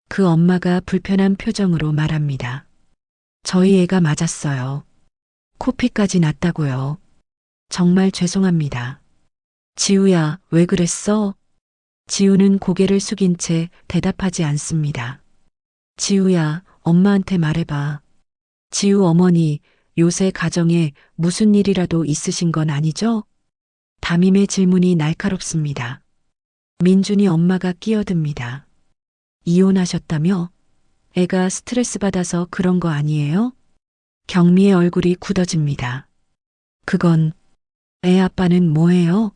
그 엄마가 불편한 표정으로 말합니다. 저희 애가 맞았어요. 코피까지 났다고요. 정말 죄송합니다. 지우야, 왜 그랬어? 지우는 고개를 숙인 채 대답하지 않습니다. 지우야, 엄마한테 말해봐. 지우 어머니, 요새 가정에 무슨 일이라도 있으신 건 아니죠? 담임의 질문이 날카롭습니다. 민준이 엄마가 끼어듭니다. 이혼하셨다며? 애가 스트레스 받아서 그런 거 아니에요? 경미의 얼굴이 굳어집니다. 그건 애 아빠는 뭐해요?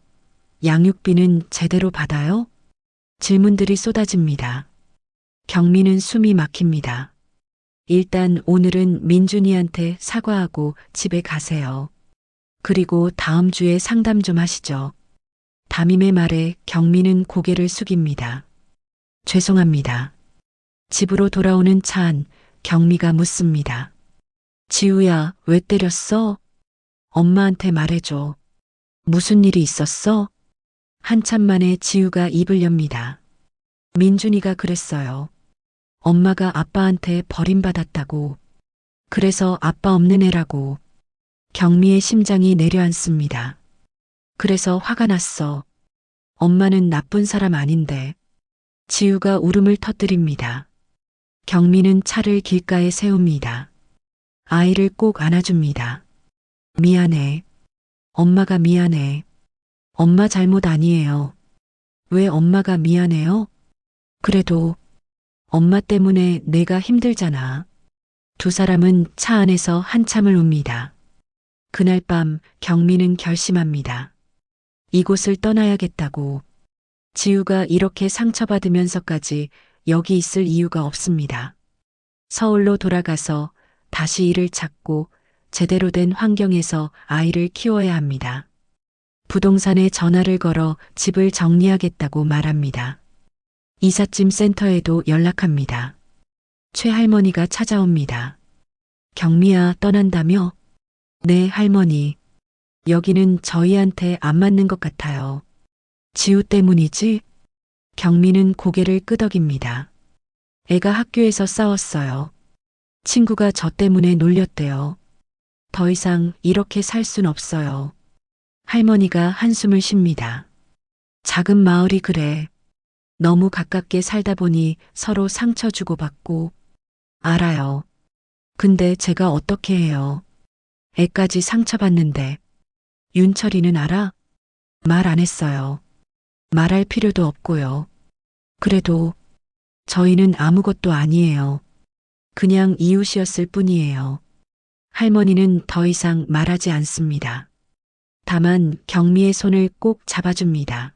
양육비는 제대로 받아요? 질문들이 쏟아집니다. 경미는 숨이 막힙니다. 일단 오늘은 민준이한테 사과하고 집에 가세요. 그리고 다음 주에 상담 좀 하시죠. 담임의 말에 경미는 고개를 숙입니다. 죄송합니다. 집으로 돌아오는 차 안 경미가 묻습니다. 지우야, 왜 때렸어? 엄마한테 말해줘. 무슨 일이 있었어? 한참 만에 지우가 입을 엽니다. 민준이가 그랬어요. 엄마가 아빠한테 버림받았다고. 그래서 아빠 없는 애라고. 경미의 심장이 내려앉습니다. 그래서 화가 났어. 엄마는 나쁜 사람 아닌데. 지우가 울음을 터뜨립니다. 경미는 차를 길가에 세웁니다. 아이를 꼭 안아줍니다. 미안해. 엄마가 미안해. 엄마 잘못 아니에요. 왜 엄마가 미안해요? 그래도 엄마 때문에 내가 힘들잖아. 두 사람은 차 안에서 한참을 웁니다. 그날 밤 경미는 결심합니다. 이곳을 떠나야겠다고. 지우가 이렇게 상처받으면서까지 여기 있을 이유가 없습니다. 서울로 돌아가서 다시 일을 찾고 제대로 된 환경에서 아이를 키워야 합니다. 부동산에 전화를 걸어 집을 정리하겠다고 말합니다. 이삿짐 센터에도 연락합니다. 최할머니가 찾아옵니다. 경미야, 떠난다며? 네, 할머니. 여기는 저희한테 안 맞는 것 같아요. 지우 때문이지? 경미는 고개를 끄덕입니다. 애가 학교에서 싸웠어요. 친구가 저 때문에 놀렸대요. 더 이상 이렇게 살 순 없어요. 할머니가 한숨을 쉽니다. 작은 마을이 그래. 너무 가깝게 살다 보니 서로 상처 주고받고. 알아요. 근데 제가 어떻게 해요? 애까지 상처받는데. 윤철이는 알아? 말 안 했어요. 말할 필요도 없고요. 그래도 저희는 아무것도 아니에요. 그냥 이웃이었을 뿐이에요. 할머니는 더 이상 말하지 않습니다. 다만 경미의 손을 꼭 잡아줍니다.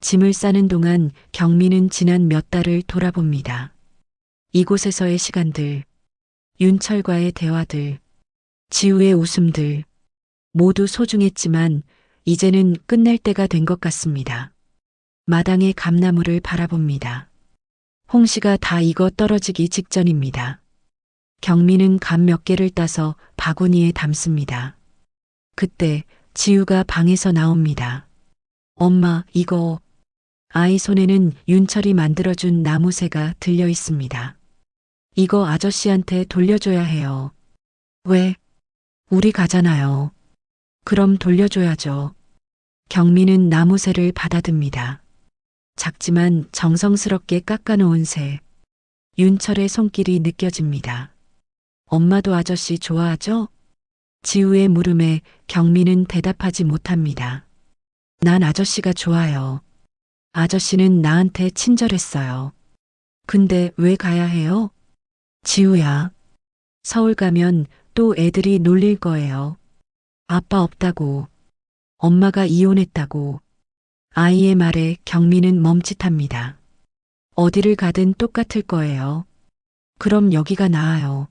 짐을 싸는 동안 경미는 지난 몇 달을 돌아봅니다. 이곳에서의 시간들, 윤철과의 대화들, 지우의 웃음들, 모두 소중했지만 이제는 끝낼 때가 된 것 같습니다. 마당의 감나무를 바라봅니다. 홍시가 다 익어 떨어지기 직전입니다. 경미는 감 몇 개를 따서 바구니에 담습니다. 그때 지우가 방에서 나옵니다. 엄마, 이거. 아이 손에는 윤철이 만들어준 나무새가 들려 있습니다. 이거 아저씨한테 돌려줘야 해요. 왜? 우리 가잖아요. 그럼 돌려줘야죠. 경미는 나무새를 받아듭니다. 작지만 정성스럽게 깎아놓은 새. 윤철의 손길이 느껴집니다. 엄마도 아저씨 좋아하죠? 지우의 물음에 경미는 대답하지 못합니다. 난 아저씨가 좋아요. 아저씨는 나한테 친절했어요. 근데 왜 가야 해요? 지우야. 서울 가면 또 애들이 놀릴 거예요. 아빠 없다고. 엄마가 이혼했다고. 아이의 말에 경미는 멈칫합니다. 어디를 가든 똑같을 거예요. 그럼 여기가 나아요.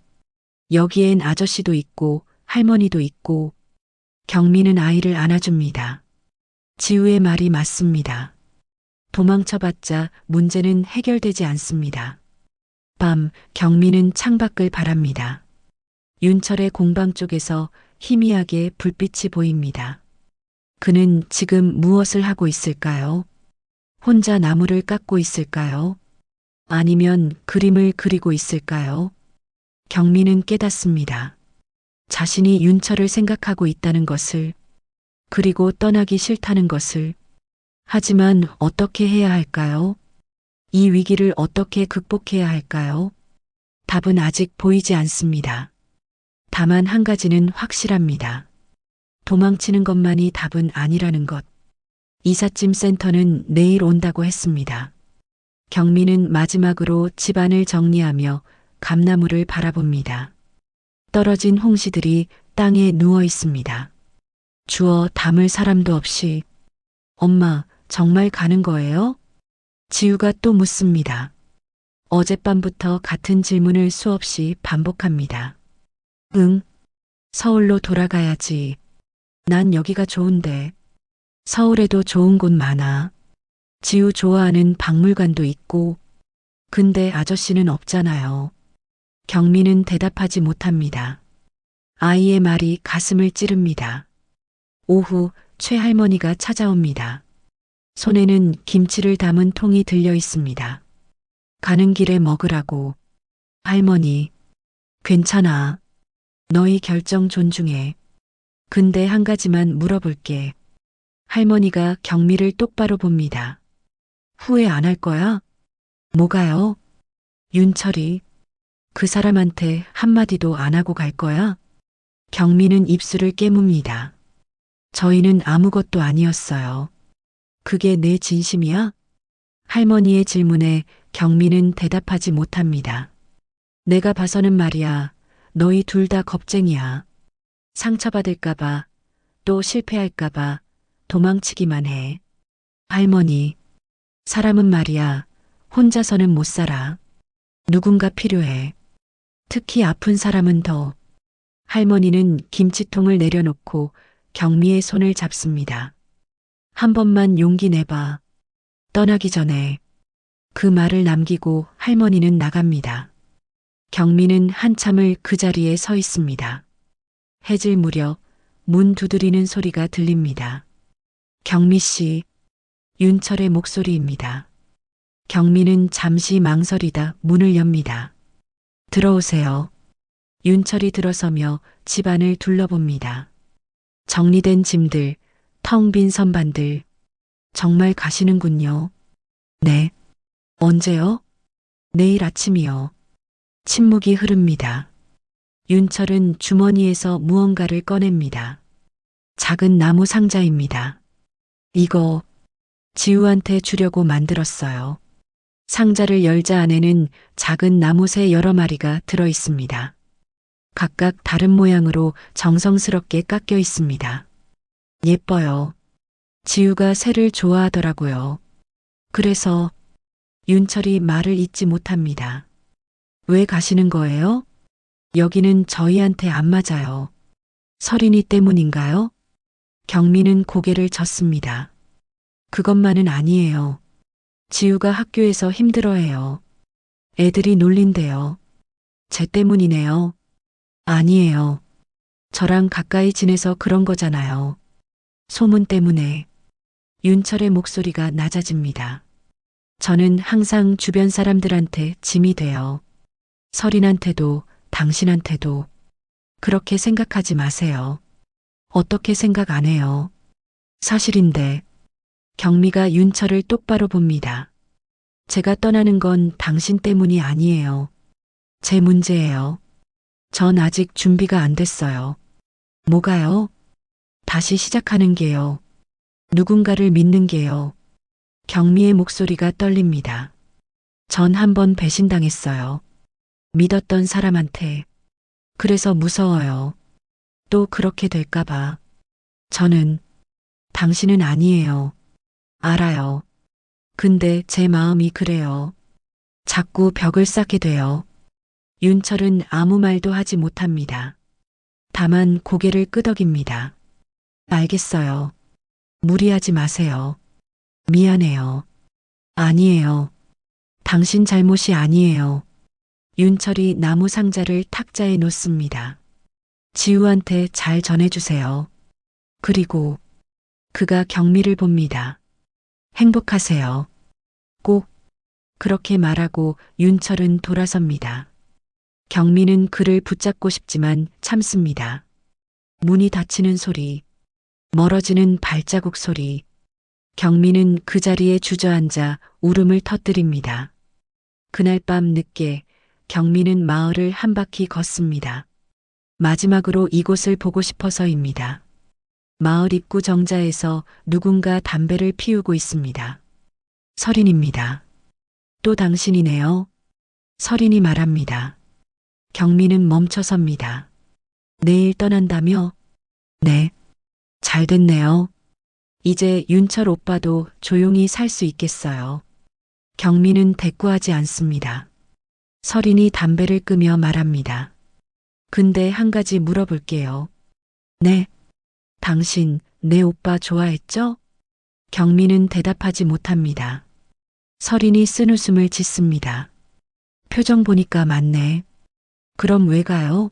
여기엔 아저씨도 있고 할머니도 있고. 경미는 아이를 안아줍니다. 지우의 말이 맞습니다. 도망쳐봤자 문제는 해결되지 않습니다. 밤, 경미는 창밖을 바랍니다. 윤철의 공방 쪽에서 희미하게 불빛이 보입니다. 그는 지금 무엇을 하고 있을까요? 혼자 나무를 깎고 있을까요? 아니면 그림을 그리고 있을까요? 경미는 깨닫습니다. 자신이 윤철을 생각하고 있다는 것을, 그리고 떠나기 싫다는 것을. 하지만 어떻게 해야 할까요? 이 위기를 어떻게 극복해야 할까요? 답은 아직 보이지 않습니다. 다만 한 가지는 확실합니다. 도망치는 것만이 답은 아니라는 것. 이삿짐 센터는 내일 온다고 했습니다. 경미는 마지막으로 집안을 정리하며 감나무를 바라봅니다. 떨어진 홍시들이 땅에 누워 있습니다. 주워 담을 사람도 없이. 엄마, 정말 가는 거예요? 지우가 또 묻습니다. 어젯밤부터 같은 질문을 수없이 반복합니다. 응, 서울로 돌아가야지. 난 여기가 좋은데. 서울에도 좋은 곳 많아. 지우 좋아하는 박물관도 있고. 근데 아저씨는 없잖아요. 경미는 대답하지 못합니다. 아이의 말이 가슴을 찌릅니다. 오후 최할머니가 찾아옵니다. 손에는 김치를 담은 통이 들려 있습니다. 가는 길에 먹으라고. 할머니, 괜찮아. 너희 결정 존중해. 근데 한 가지만 물어볼게. 할머니가 경미를 똑바로 봅니다. 후회 안 할 거야? 뭐가요? 윤철이. 그 사람한테 한마디도 안 하고 갈 거야? 경미는 입술을 깨뭅니다. 저희는 아무것도 아니었어요. 그게 내 진심이야? 할머니의 질문에 경미는 대답하지 못합니다. 내가 봐서는 말이야. 너희 둘 다 겁쟁이야. 상처받을까봐, 또 실패할까봐 도망치기만 해. 할머니, 사람은 말이야. 혼자서는 못 살아. 누군가 필요해. 특히 아픈 사람은 더. 할머니는 김치통을 내려놓고 경미의 손을 잡습니다. 한 번만 용기 내봐. 떠나기 전에. 그 말을 남기고 할머니는 나갑니다. 경미는 한참을 그 자리에 서 있습니다. 해질 무렵 문 두드리는 소리가 들립니다. 경미 씨, 윤철의 목소리입니다. 경미는 잠시 망설이다 문을 엽니다. 들어오세요. 윤철이 들어서며 집안을 둘러봅니다. 정리된 짐들, 텅 빈 선반들. 정말 가시는군요. 네. 언제요? 내일 아침이요. 침묵이 흐릅니다. 윤철은 주머니에서 무언가를 꺼냅니다. 작은 나무 상자입니다. 이거 지우한테 주려고 만들었어요. 상자를 열자 안에는 작은 나무새 여러 마리가 들어 있습니다. 각각 다른 모양으로 정성스럽게 깎여 있습니다. 예뻐요. 지우가 새를 좋아하더라고요. 그래서 윤철이 말을 잇지 못합니다. 왜 가시는 거예요? 여기는 저희한테 안 맞아요. 설인이 때문인가요? 경미는 고개를 젓습니다. 그것만은 아니에요. 지우가 학교에서 힘들어해요. 애들이 놀린대요. 쟤 때문이네요. 아니에요. 저랑 가까이 지내서 그런 거잖아요. 소문 때문에. 윤철의 목소리가 낮아집니다. 저는 항상 주변 사람들한테 짐이 돼요. 설인한테도 당신한테도. 그렇게 생각하지 마세요. 어떻게 생각 안 해요? 사실인데. 경미가 윤철을 똑바로 봅니다. 제가 떠나는 건 당신 때문이 아니에요. 제 문제예요. 전 아직 준비가 안 됐어요. 뭐가요? 다시 시작하는 게요. 누군가를 믿는 게요. 경미의 목소리가 떨립니다. 전 한 번 배신당했어요. 믿었던 사람한테. 그래서 무서워요. 또 그렇게 될까봐. 저는 당신은 아니에요. 알아요. 근데 제 마음이 그래요. 자꾸 벽을 쌓게 돼요. 윤철은 아무 말도 하지 못합니다. 다만 고개를 끄덕입니다. 알겠어요. 무리하지 마세요. 미안해요. 아니에요. 당신 잘못이 아니에요. 윤철이 나무 상자를 탁자에 놓습니다. 지우한테 잘 전해주세요. 그리고 그가 경미를 봅니다. 행복하세요. 꼭 그렇게 말하고 윤철은 돌아섭니다. 경미는 그를 붙잡고 싶지만 참습니다. 문이 닫히는 소리, 멀어지는 발자국 소리. 경미는 그 자리에 주저앉아 울음을 터뜨립니다. 그날 밤 늦게 경미는 마을을 한 바퀴 걷습니다. 마지막으로 이곳을 보고 싶어서입니다. 마을 입구 정자에서 누군가 담배를 피우고 있습니다. 설인입니다. 또 당신이네요. 설인이 말합니다. 경미는 멈춰섭니다. 내일 떠난다며? 네. 잘 됐네요. 이제 윤철 오빠도 조용히 살 수 있겠어요. 경미는 대꾸하지 않습니다. 설인이 담배를 끄며 말합니다. 근데 한 가지 물어볼게요. 네. 당신 내 오빠 좋아했죠? 경미는 대답하지 못합니다. 설인이 쓴웃음을 짓습니다. 표정 보니까 맞네. 그럼 왜 가요?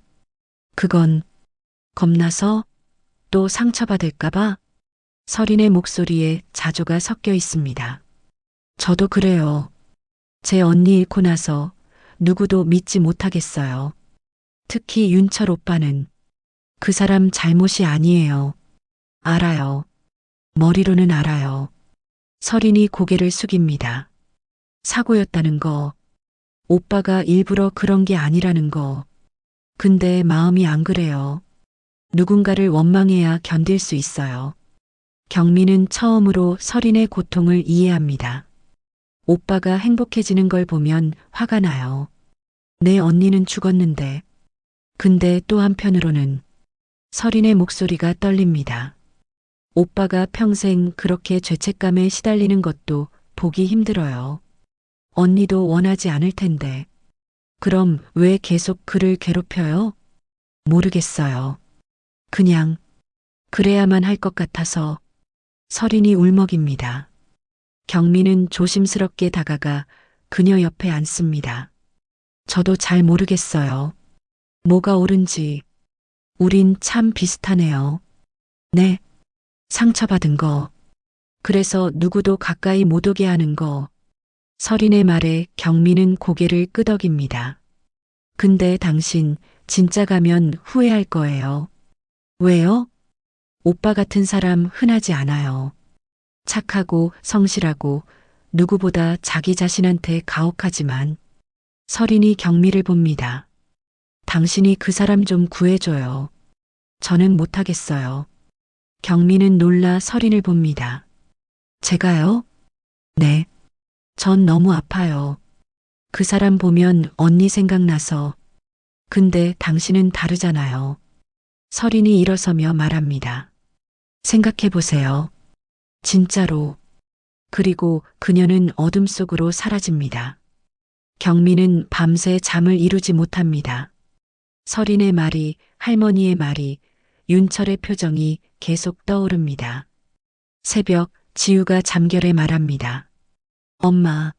그건 겁나서? 또 상처받을까봐? 설인의 목소리에 자조가 섞여 있습니다. 저도 그래요. 제 언니 잃고 나서 누구도 믿지 못하겠어요. 특히 윤철 오빠는 그 사람 잘못이 아니에요. 알아요. 머리로는 알아요. 설인이 고개를 숙입니다. 사고였다는 거, 오빠가 일부러 그런 게 아니라는 거. 근데 마음이 안 그래요. 누군가를 원망해야 견딜 수 있어요. 경미는 처음으로 설인의 고통을 이해합니다. 오빠가 행복해지는 걸 보면 화가 나요. 내 언니는 죽었는데. 근데 또 한편으로는 설인의 목소리가 떨립니다. 오빠가 평생 그렇게 죄책감에 시달리는 것도 보기 힘들어요. 언니도 원하지 않을 텐데. 그럼 왜 계속 그를 괴롭혀요? 모르겠어요. 그냥 그래야만 할 것 같아서. 설인이 울먹입니다. 경미는 조심스럽게 다가가 그녀 옆에 앉습니다. 저도 잘 모르겠어요. 뭐가 옳은지. 우린 참 비슷하네요. 네. 상처받은 거. 그래서 누구도 가까이 못 오게 하는 거. 설인의 말에 경미는 고개를 끄덕입니다. 근데 당신 진짜 가면 후회할 거예요. 왜요? 오빠 같은 사람 흔하지 않아요. 착하고 성실하고 누구보다 자기 자신한테 가혹하지만. 설인이 경미를 봅니다. 당신이 그 사람 좀 구해줘요. 저는 못하겠어요. 경미는 놀라 설인을 봅니다. 제가요? 네. 전 너무 아파요. 그 사람 보면 언니 생각나서. 근데 당신은 다르잖아요. 설인이 일어서며 말합니다. 생각해보세요. 진짜로. 그리고 그녀는 어둠 속으로 사라집니다. 경미는 밤새 잠을 이루지 못합니다. 설인의 말이, 할머니의 말이, 윤철의 표정이 계속 떠오릅니다. 새벽, 지우가 잠결에 말합니다. 엄마,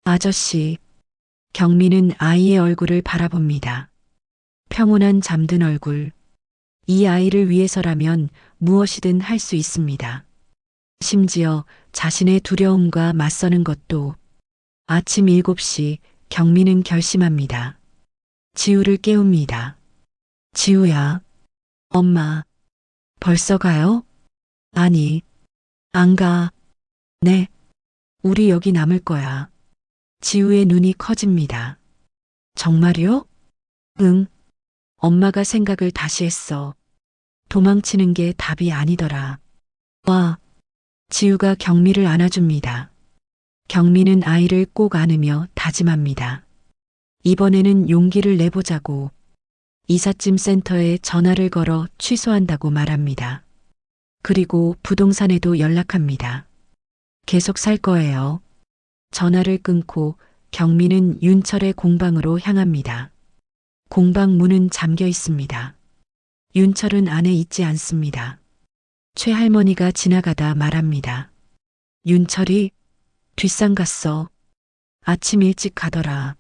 아저씨. 경미는 아이의 얼굴을 바라봅니다. 평온한 잠든 얼굴. 이 아이를 위해서라면 무엇이든 할 수 있습니다. 심지어 자신의 두려움과 맞서는 것도. 아침 7시 경미는 결심합니다. 지우를 깨웁니다. 지우야. 엄마. 벌써 가요? 아니. 안 가. 네. 우리 여기 남을 거야. 지우의 눈이 커집니다. 정말요? 응. 엄마가 생각을 다시 했어. 도망치는 게 답이 아니더라. 와. 지우가 경미를 안아줍니다. 경미는 아이를 꼭 안으며 다짐합니다. 이번에는 용기를 내보자고. 이삿짐 센터에 전화를 걸어 취소한다고 말합니다. 그리고 부동산에도 연락합니다. 계속 살 거예요. 전화를 끊고 경미는 윤철의 공방으로 향합니다. 공방 문은 잠겨 있습니다. 윤철은 안에 있지 않습니다. 최할머니가 지나가다 말합니다. 윤철이 뒷산 갔어. 아침 일찍 가더라.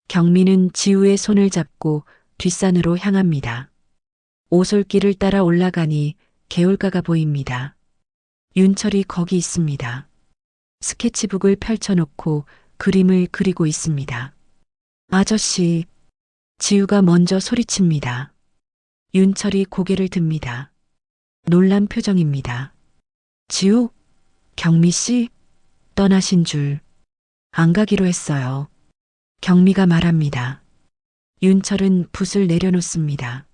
경미는 지우의 손을 잡고 뒷산으로 향합니다. 오솔길을 따라 올라가니 개울가가 보입니다. 윤철이 거기 있습니다. 스케치북을 펼쳐놓고 그림을 그리고 있습니다. 아저씨. 지우가 먼저 소리칩니다. 윤철이 고개를 듭니다. 놀란 표정입니다. 지우? 경미 씨? 떠나신 줄. 안 가기로 했어요. 경미가 말합니다. 윤철은 붓을 내려놓습니다.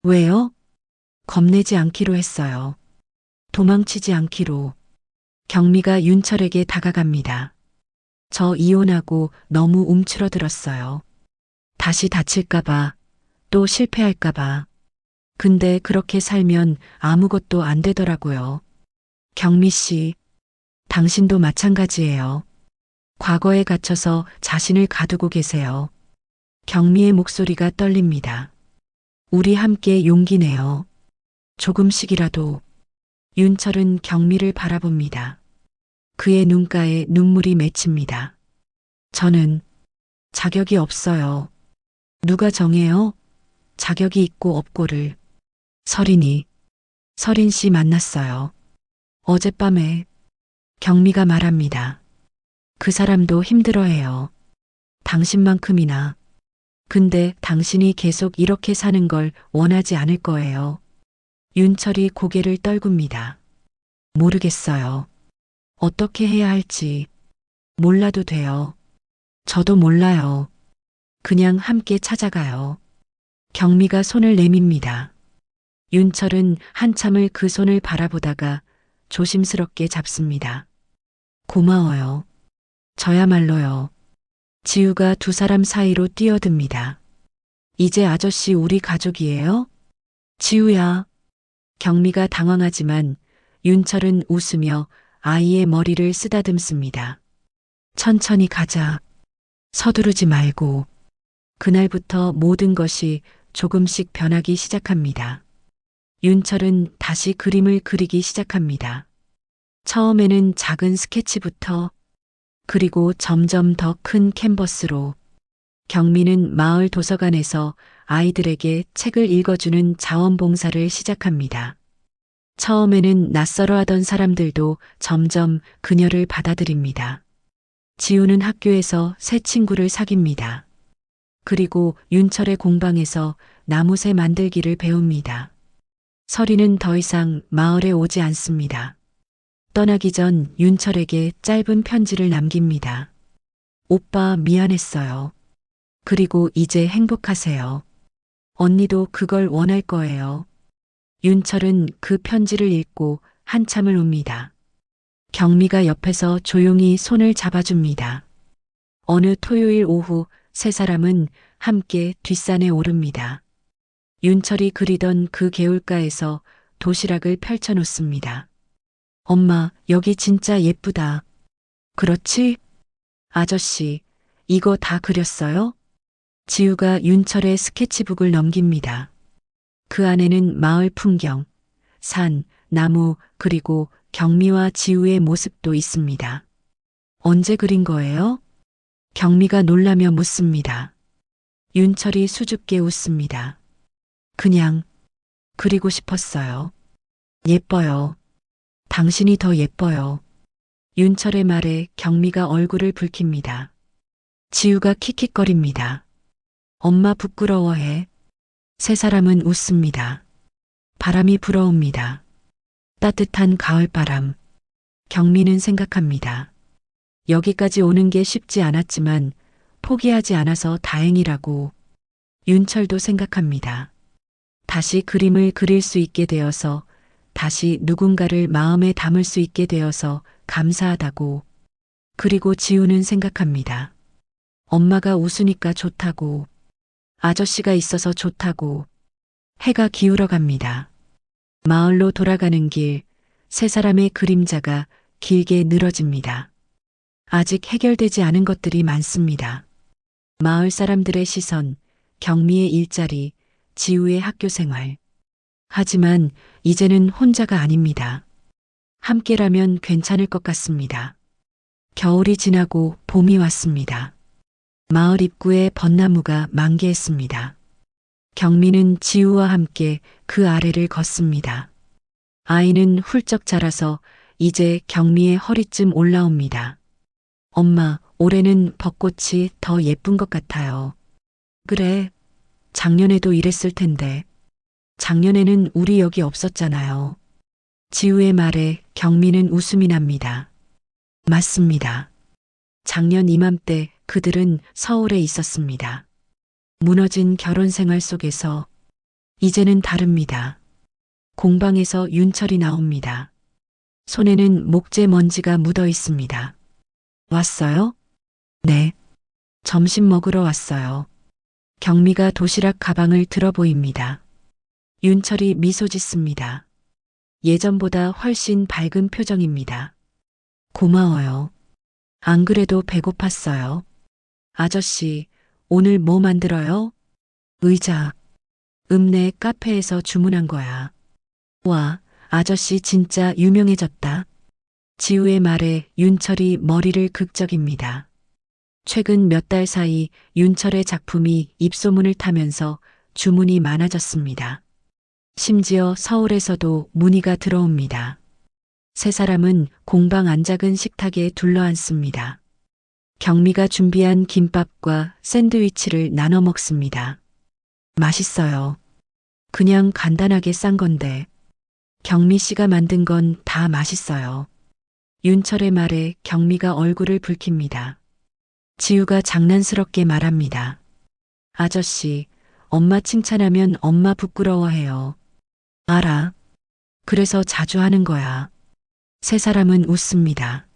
왜요? 겁내지 않기로 했어요. 도망치지 않기로. 경미가 윤철에게 다가갑니다. 저 이혼하고 너무 움츠러들었어요. 다시 다칠까봐, 또 실패할까봐. 근데 그렇게 살면 아무것도 안 되더라고요. 경미 씨, 당신도 마찬가지예요. 과거에 갇혀서 자신을 가두고 계세요. 경미의 목소리가 떨립니다. 우리 함께 용기 내요. 조금씩이라도. 윤철은 경미를 바라봅니다. 그의 눈가에 눈물이 맺힙니다. 저는 자격이 없어요. 누가 정해요? 자격이 있고 없고를. 서린 씨 만났어요. 어젯밤에. 경미가 말합니다. 그 사람도 힘들어해요. 당신만큼이나. 근데 당신이 계속 이렇게 사는 걸 원하지 않을 거예요. 윤철이 고개를 떨굽니다. 모르겠어요. 어떻게 해야 할지. 몰라도 돼요. 저도 몰라요. 그냥 함께 찾아가요. 경미가 손을 내밉니다. 윤철은 한참을 그 손을 바라보다가 조심스럽게 잡습니다. 고마워요. 저야말로요. 지우가 두 사람 사이로 뛰어듭니다. 이제 아저씨 우리 가족이에요? 지우야. 경미가 당황하지만 윤철은 웃으며 아이의 머리를 쓰다듬습니다. 천천히 가자. 서두르지 말고. 그날부터 모든 것이 조금씩 변하기 시작합니다. 윤철은 다시 그림을 그리기 시작합니다. 처음에는 작은 스케치부터, 그리고 점점 더 큰 캔버스로. 경미는 마을 도서관에서 아이들에게 책을 읽어주는 자원봉사를 시작합니다. 처음에는 낯설어 하던 사람들도 점점 그녀를 받아들입니다. 지우는 학교에서 새 친구를 사귀입니다. 그리고 윤철의 공방에서 나무새 만들기를 배웁니다. 서리는 더 이상 마을에 오지 않습니다. 떠나기 전 윤철에게 짧은 편지를 남깁니다. 오빠 미안했어요. 그리고 이제 행복하세요. 언니도 그걸 원할 거예요. 윤철은 그 편지를 읽고 한참을 웁니다. 경미가 옆에서 조용히 손을 잡아줍니다. 어느 토요일 오후 세 사람은 함께 뒷산에 오릅니다. 윤철이 그리던 그 개울가에서 도시락을 펼쳐놓습니다. 엄마, 여기 진짜 예쁘다. 그렇지? 아저씨, 이거 다 그렸어요? 지우가 윤철의 스케치북을 넘깁니다. 그 안에는 마을 풍경, 산, 나무, 그리고 경미와 지우의 모습도 있습니다. 언제 그린 거예요? 경미가 놀라며 묻습니다. 윤철이 수줍게 웃습니다. 그냥 그리고 싶었어요. 예뻐요. 당신이 더 예뻐요. 윤철의 말에 경미가 얼굴을 붉힙니다. 지우가 킥킥거립니다. 엄마 부끄러워해. 세 사람은 웃습니다. 바람이 불어옵니다. 따뜻한 가을바람. 경미는 생각합니다. 여기까지 오는 게 쉽지 않았지만 포기하지 않아서 다행이라고. 윤철도 생각합니다. 다시 그림을 그릴 수 있게 되어서, 다시 누군가를 마음에 담을 수 있게 되어서 감사하다고. 그리고 지우는 생각합니다. 엄마가 웃으니까 좋다고. 아저씨가 있어서 좋다고. 해가 기울어 갑니다. 마을로 돌아가는 길, 세 사람의 그림자가 길게 늘어집니다. 아직 해결되지 않은 것들이 많습니다. 마을 사람들의 시선, 경미의 일자리, 지우의 학교 생활. 하지만 이제는 혼자가 아닙니다. 함께라면 괜찮을 것 같습니다. 겨울이 지나고 봄이 왔습니다. 마을 입구에 벚나무가 만개했습니다. 경미는 지우와 함께 그 아래를 걷습니다. 아이는 훌쩍 자라서 이제 경미의 허리쯤 올라옵니다. 엄마, 올해는 벚꽃이 더 예쁜 것 같아요. 그래, 작년에도 이랬을 텐데. 작년에는 우리 여기 없었잖아요. 지우의 말에 경미는 웃음이 납니다. 맞습니다. 작년 이맘때 그들은 서울에 있었습니다. 무너진 결혼 생활 속에서. 이제는 다릅니다. 공방에서 윤철이 나옵니다. 손에는 목재 먼지가 묻어 있습니다. 왔어요? 네. 점심 먹으러 왔어요. 경미가 도시락 가방을 들어 보입니다. 윤철이 미소 짓습니다. 예전보다 훨씬 밝은 표정입니다. 고마워요. 안 그래도 배고팠어요. 아저씨, 오늘 뭐 만들어요? 의자. 읍내 카페에서 주문한 거야. 와, 아저씨 진짜 유명해졌다. 지우의 말에 윤철이 머리를 극적입니다. 최근 몇 달 사이 윤철의 작품이 입소문을 타면서 주문이 많아졌습니다. 심지어 서울에서도 문의가 들어옵니다. 세 사람은 공방 안작은 식탁에 둘러앉습니다. 경미가 준비한 김밥과 샌드위치를 나눠 먹습니다. 맛있어요. 그냥 간단하게 싼 건데. 경미 씨가 만든 건 다 맛있어요. 윤철의 말에 경미가 얼굴을 붉힙니다. 지우가 장난스럽게 말합니다. 아저씨, 엄마 칭찬하면 엄마 부끄러워해요. 알아. 그래서 자주 하는 거야. 세 사람은 웃습니다.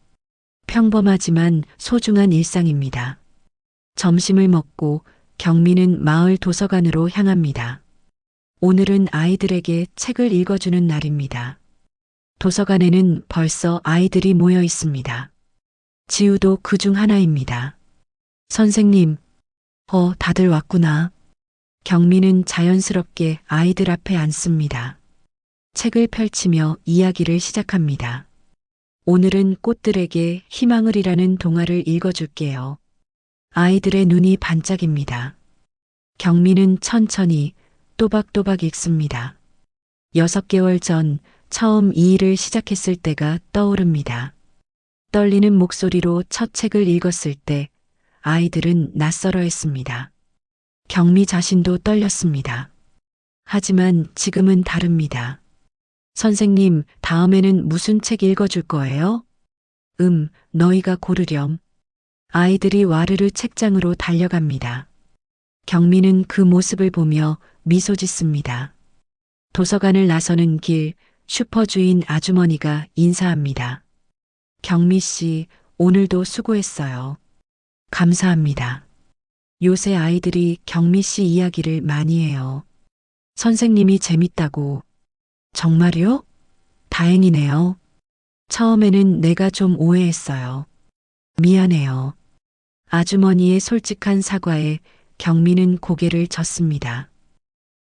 평범하지만 소중한 일상입니다. 점심을 먹고 경미는 마을 도서관으로 향합니다. 오늘은 아이들에게 책을 읽어주는 날입니다. 도서관에는 벌써 아이들이 모여 있습니다. 지우도 그중 하나입니다. 선생님, 다들 왔구나. 경미는 자연스럽게 아이들 앞에 앉습니다. 책을 펼치며 이야기를 시작합니다. 오늘은 꽃들에게 희망을이라는 동화를 읽어줄게요. 아이들의 눈이 반짝입니다. 경미는 천천히 또박또박 읽습니다. 6개월 전 처음 이 일을 시작했을 때가 떠오릅니다. 떨리는 목소리로 첫 책을 읽었을 때 아이들은 낯설어했습니다. 경미 자신도 떨렸습니다. 하지만 지금은 다릅니다. 선생님, 다음에는 무슨 책 읽어줄 거예요? 너희가 고르렴. 아이들이 와르르 책장으로 달려갑니다. 경미는 그 모습을 보며 미소 짓습니다. 도서관을 나서는 길, 슈퍼주인 아주머니가 인사합니다. 경미 씨, 오늘도 수고했어요. 감사합니다. 요새 아이들이 경미 씨 이야기를 많이 해요. 선생님이 재밌다고. 정말요? 다행이네요. 처음에는 내가 좀 오해했어요. 미안해요. 아주머니의 솔직한 사과에 경미는 고개를 젓습니다.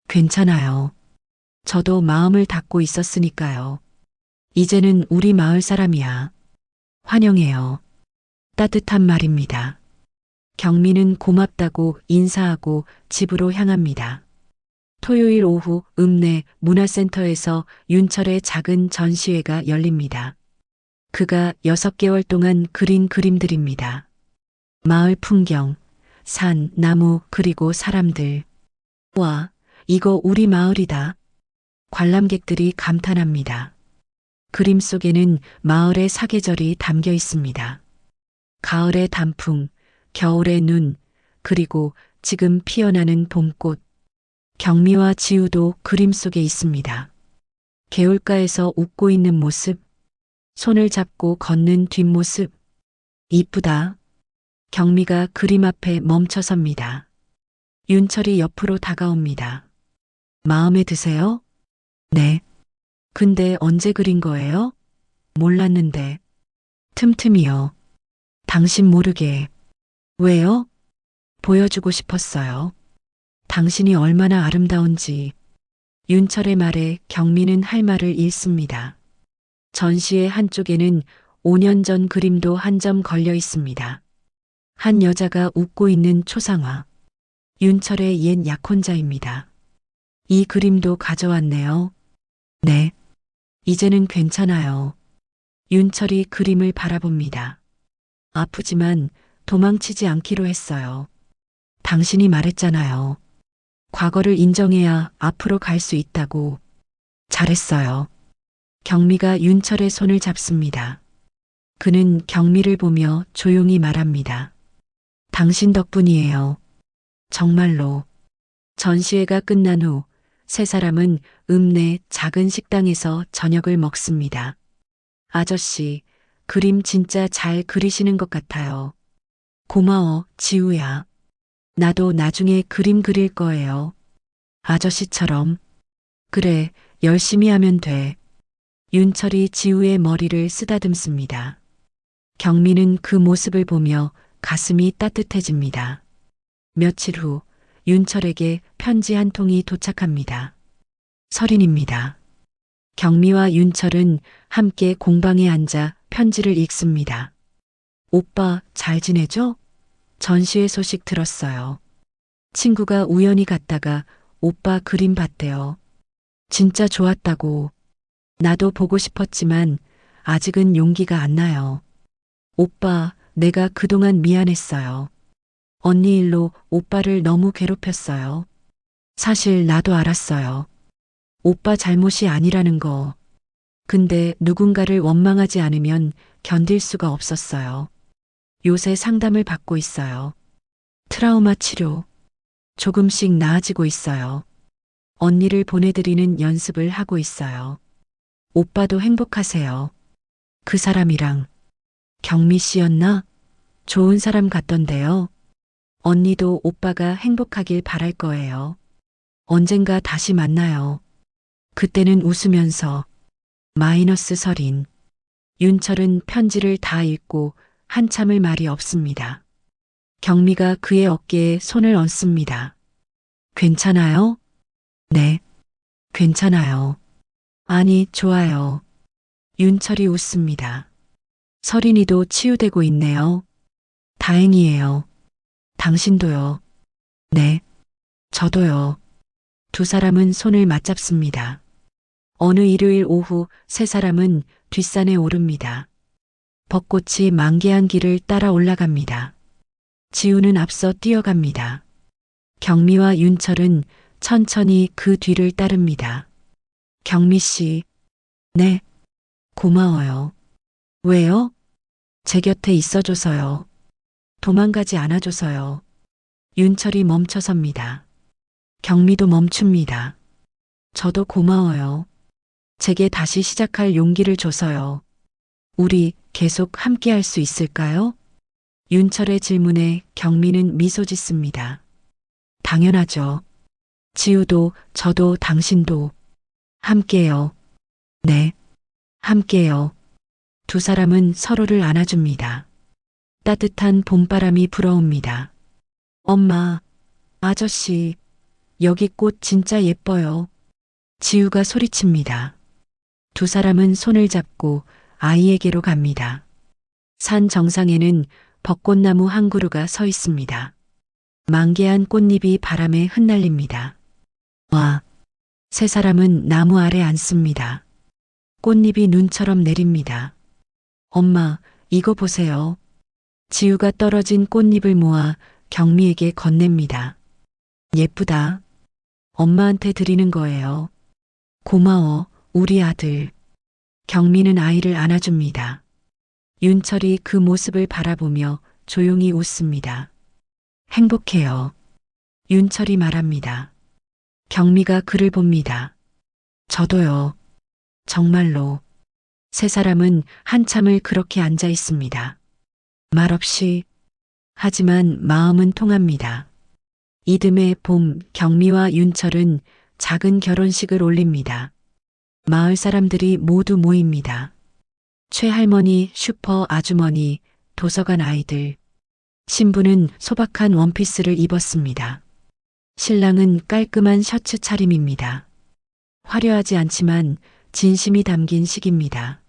괜찮아요. 저도 마음을 닫고 있었으니까요. 이제는 우리 마을 사람이야. 환영해요. 따뜻한 말입니다. 경미는 고맙다고 인사하고 집으로 향합니다. 토요일 오후 읍내 문화센터에서 윤철의 작은 전시회가 열립니다. 그가 6개월 동안 그린 그림들입니다. 마을 풍경, 산, 나무, 그리고 사람들. 와, 이거 우리 마을이다. 관람객들이 감탄합니다. 그림 속에는 마을의 사계절이 담겨 있습니다. 가을의 단풍, 겨울의 눈, 그리고 지금 피어나는 봄꽃. 경미와 지우도 그림 속에 있습니다. 개울가에서 웃고 있는 모습, 손을 잡고 걷는 뒷모습. 이쁘다. 경미가 그림 앞에 멈춰섭니다. 윤철이 옆으로 다가옵니다. 마음에 드세요? 네. 근데 언제 그린 거예요? 몰랐는데. 틈틈이요. 당신 모르게. 왜요? 보여주고 싶었어요. 당신이 얼마나 아름다운지. 윤철의 말에 경미는 할 말을 잃습니다. 전시의 한쪽에는 5년 전 그림도 한 점 걸려 있습니다. 한 여자가 웃고 있는 초상화. 윤철의 옛 약혼자입니다. 이 그림도 가져왔네요. 네. 이제는 괜찮아요. 윤철이 그림을 바라봅니다. 아프지만 도망치지 않기로 했어요. 당신이 말했잖아요. 과거를 인정해야 앞으로 갈 수 있다고. 잘했어요. 경미가 윤철의 손을 잡습니다. 그는 경미를 보며 조용히 말합니다. 당신 덕분이에요. 정말로. 전시회가 끝난 후 세 사람은 읍내 작은 식당에서 저녁을 먹습니다. 아저씨, 그림 진짜 잘 그리시는 것 같아요. 고마워, 지우야. 나도 나중에 그림 그릴 거예요. 아저씨처럼. 그래, 열심히 하면 돼. 윤철이 지우의 머리를 쓰다듬습니다. 경미는 그 모습을 보며 가슴이 따뜻해집니다. 며칠 후 윤철에게 편지 한 통이 도착합니다. 서린입니다. 경미와 윤철은 함께 공방에 앉아 편지를 읽습니다. 오빠 잘 지내죠? 전시회 소식 들었어요. 친구가 우연히 갔다가 오빠 그림 봤대요. 진짜 좋았다고. 나도 보고 싶었지만 아직은 용기가 안 나요. 오빠, 내가 그동안 미안했어요. 언니 일로 오빠를 너무 괴롭혔어요. 사실 나도 알았어요. 오빠 잘못이 아니라는 거. 근데 누군가를 원망하지 않으면 견딜 수가 없었어요. 요새 상담을 받고 있어요. 트라우마 치료. 조금씩 나아지고 있어요. 언니를 보내드리는 연습을 하고 있어요. 오빠도 행복하세요. 그 사람이랑. 경미 씨였나? 좋은 사람 같던데요. 언니도 오빠가 행복하길 바랄 거예요. 언젠가 다시 만나요. 그때는 웃으면서. 마이너스 서린. 윤철은 편지를 다 읽고 한참을 말이 없습니다. 경미가 그의 어깨에 손을 얹습니다. 괜찮아요? 네. 괜찮아요. 아니, 좋아요. 윤철이 웃습니다. 서린이도 치유되고 있네요. 다행이에요. 당신도요. 네. 저도요. 두 사람은 손을 맞잡습니다. 어느 일요일 오후 세 사람은 뒷산에 오릅니다. 벚꽃이 만개한 길을 따라 올라갑니다. 지우는 앞서 뛰어갑니다. 경미와 윤철은 천천히 그 뒤를 따릅니다. 경미 씨. 네. 고마워요. 왜요? 제 곁에 있어줘서요. 도망가지 않아줘서요. 윤철이 멈춰섭니다. 경미도 멈춥니다. 저도 고마워요. 제게 다시 시작할 용기를 줘서요. 우리 계속 함께 할 수 있을까요? 윤철의 질문에 경미는 미소 짓습니다. 당연하죠. 지우도 저도 당신도 함께요. 네. 함께요. 두 사람은 서로를 안아줍니다. 따뜻한 봄바람이 불어옵니다. 엄마, 아저씨, 여기 꽃 진짜 예뻐요. 지우가 소리칩니다. 두 사람은 손을 잡고 아이에게로 갑니다. 산 정상에는 벚꽃나무 한 그루가 서 있습니다. 만개한 꽃잎이 바람에 흩날립니다. 와! 세 사람은 나무 아래 앉습니다. 꽃잎이 눈처럼 내립니다. 엄마, 이거 보세요. 지우가 떨어진 꽃잎을 모아 경미에게 건넵니다. 예쁘다. 엄마한테 드리는 거예요. 고마워, 우리 아들. 경미는 아이를 안아줍니다. 윤철이 그 모습을 바라보며 조용히 웃습니다. 행복해요. 윤철이 말합니다. 경미가 그를 봅니다. 저도요. 정말로. 세 사람은 한참을 그렇게 앉아 있습니다. 말없이. 하지만 마음은 통합니다. 이듬해 봄 경미와 윤철은 작은 결혼식을 올립니다. 마을 사람들이 모두 모입니다. 최할머니, 슈퍼 아주머니, 도서관 아이들. 신부는 소박한 원피스를 입었습니다. 신랑은 깔끔한 셔츠 차림입니다. 화려하지 않지만 진심이 담긴 식입니다.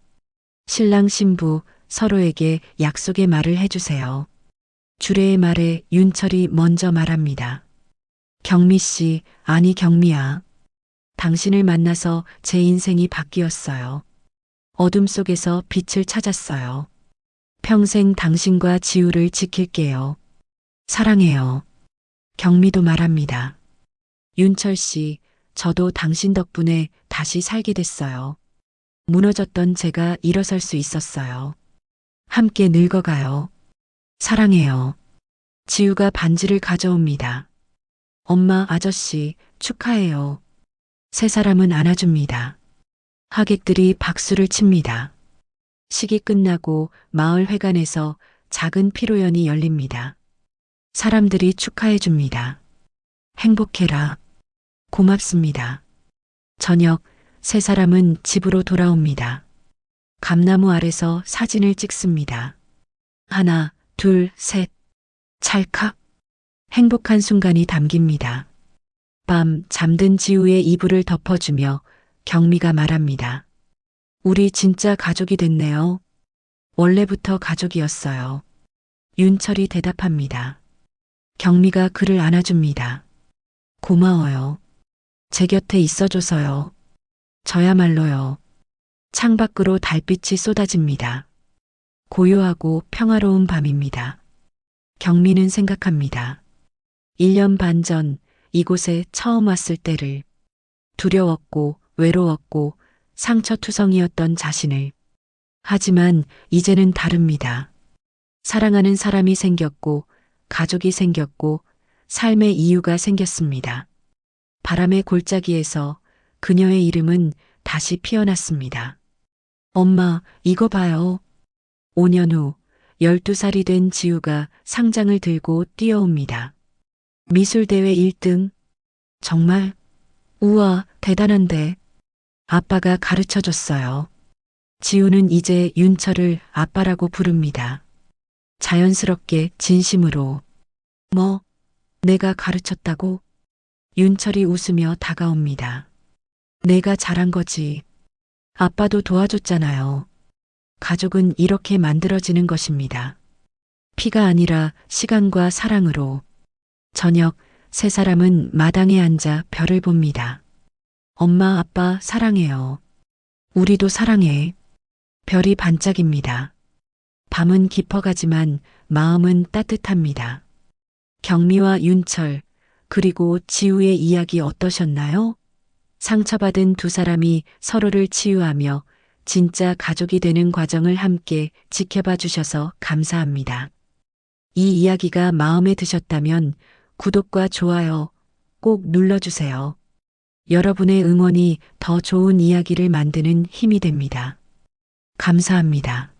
신랑 신부 서로에게 약속의 말을 해주세요. 주례의 말에 윤철이 먼저 말합니다. 경미 씨, 아니 경미야. 당신을 만나서 제 인생이 바뀌었어요. 어둠 속에서 빛을 찾았어요. 평생 당신과 지우를 지킬게요. 사랑해요. 경미도 말합니다. 윤철 씨, 저도 당신 덕분에 다시 살게 됐어요. 무너졌던 제가 일어설 수 있었어요. 함께 늙어가요. 사랑해요. 지우가 반지를 가져옵니다. 엄마, 아저씨, 축하해요. 세 사람은 안아줍니다. 하객들이 박수를 칩니다. 식이 끝나고 마을 회관에서 작은 피로연이 열립니다. 사람들이 축하해 줍니다. 행복해라. 고맙습니다. 저녁, 세 사람은 집으로 돌아옵니다. 감나무 아래서 사진을 찍습니다. 하나, 둘, 셋. 찰칵. 행복한 순간이 담깁니다. 밤 잠든 지우의 이불을 덮어주며 경미가 말합니다. 우리 진짜 가족이 됐네요. 원래부터 가족이었어요. 윤철이 대답합니다. 경미가 그를 안아줍니다. 고마워요. 제 곁에 있어줘서요. 저야말로요. 창밖으로 달빛이 쏟아집니다. 고요하고 평화로운 밤입니다. 경미는 생각합니다. 1년 반 전 이곳에 처음 왔을 때를. 두려웠고 외로웠고 상처투성이었던 자신을. 하지만 이제는 다릅니다. 사랑하는 사람이 생겼고 가족이 생겼고 삶의 이유가 생겼습니다. 바람의 골짜기에서 그녀의 이름은 다시 피어났습니다. 엄마, 이거 봐요. 5년 후 12살이 된 지우가 상장을 들고 뛰어옵니다. 미술대회 1등. 정말? 우와, 대단한데. 아빠가 가르쳐 줬어요. 지우는 이제 윤철을 아빠라고 부릅니다. 자연스럽게 진심으로. 뭐? 내가 가르쳤다고? 윤철이 웃으며 다가옵니다. 내가 잘한 거지. 아빠도 도와줬잖아요. 가족은 이렇게 만들어지는 것입니다. 피가 아니라 시간과 사랑으로. 저녁, 세 사람은 마당에 앉아 별을 봅니다. 엄마, 아빠 사랑해요. 우리도 사랑해. 별이 반짝입니다. 밤은 깊어가지만 마음은 따뜻합니다. 경미와 윤철, 그리고 지우의 이야기 어떠셨나요? 상처받은 두 사람이 서로를 치유하며 진짜 가족이 되는 과정을 함께 지켜봐 주셔서 감사합니다. 이 이야기가 마음에 드셨다면 구독과 좋아요 꼭 눌러주세요. 여러분의 응원이 더 좋은 이야기를 만드는 힘이 됩니다. 감사합니다.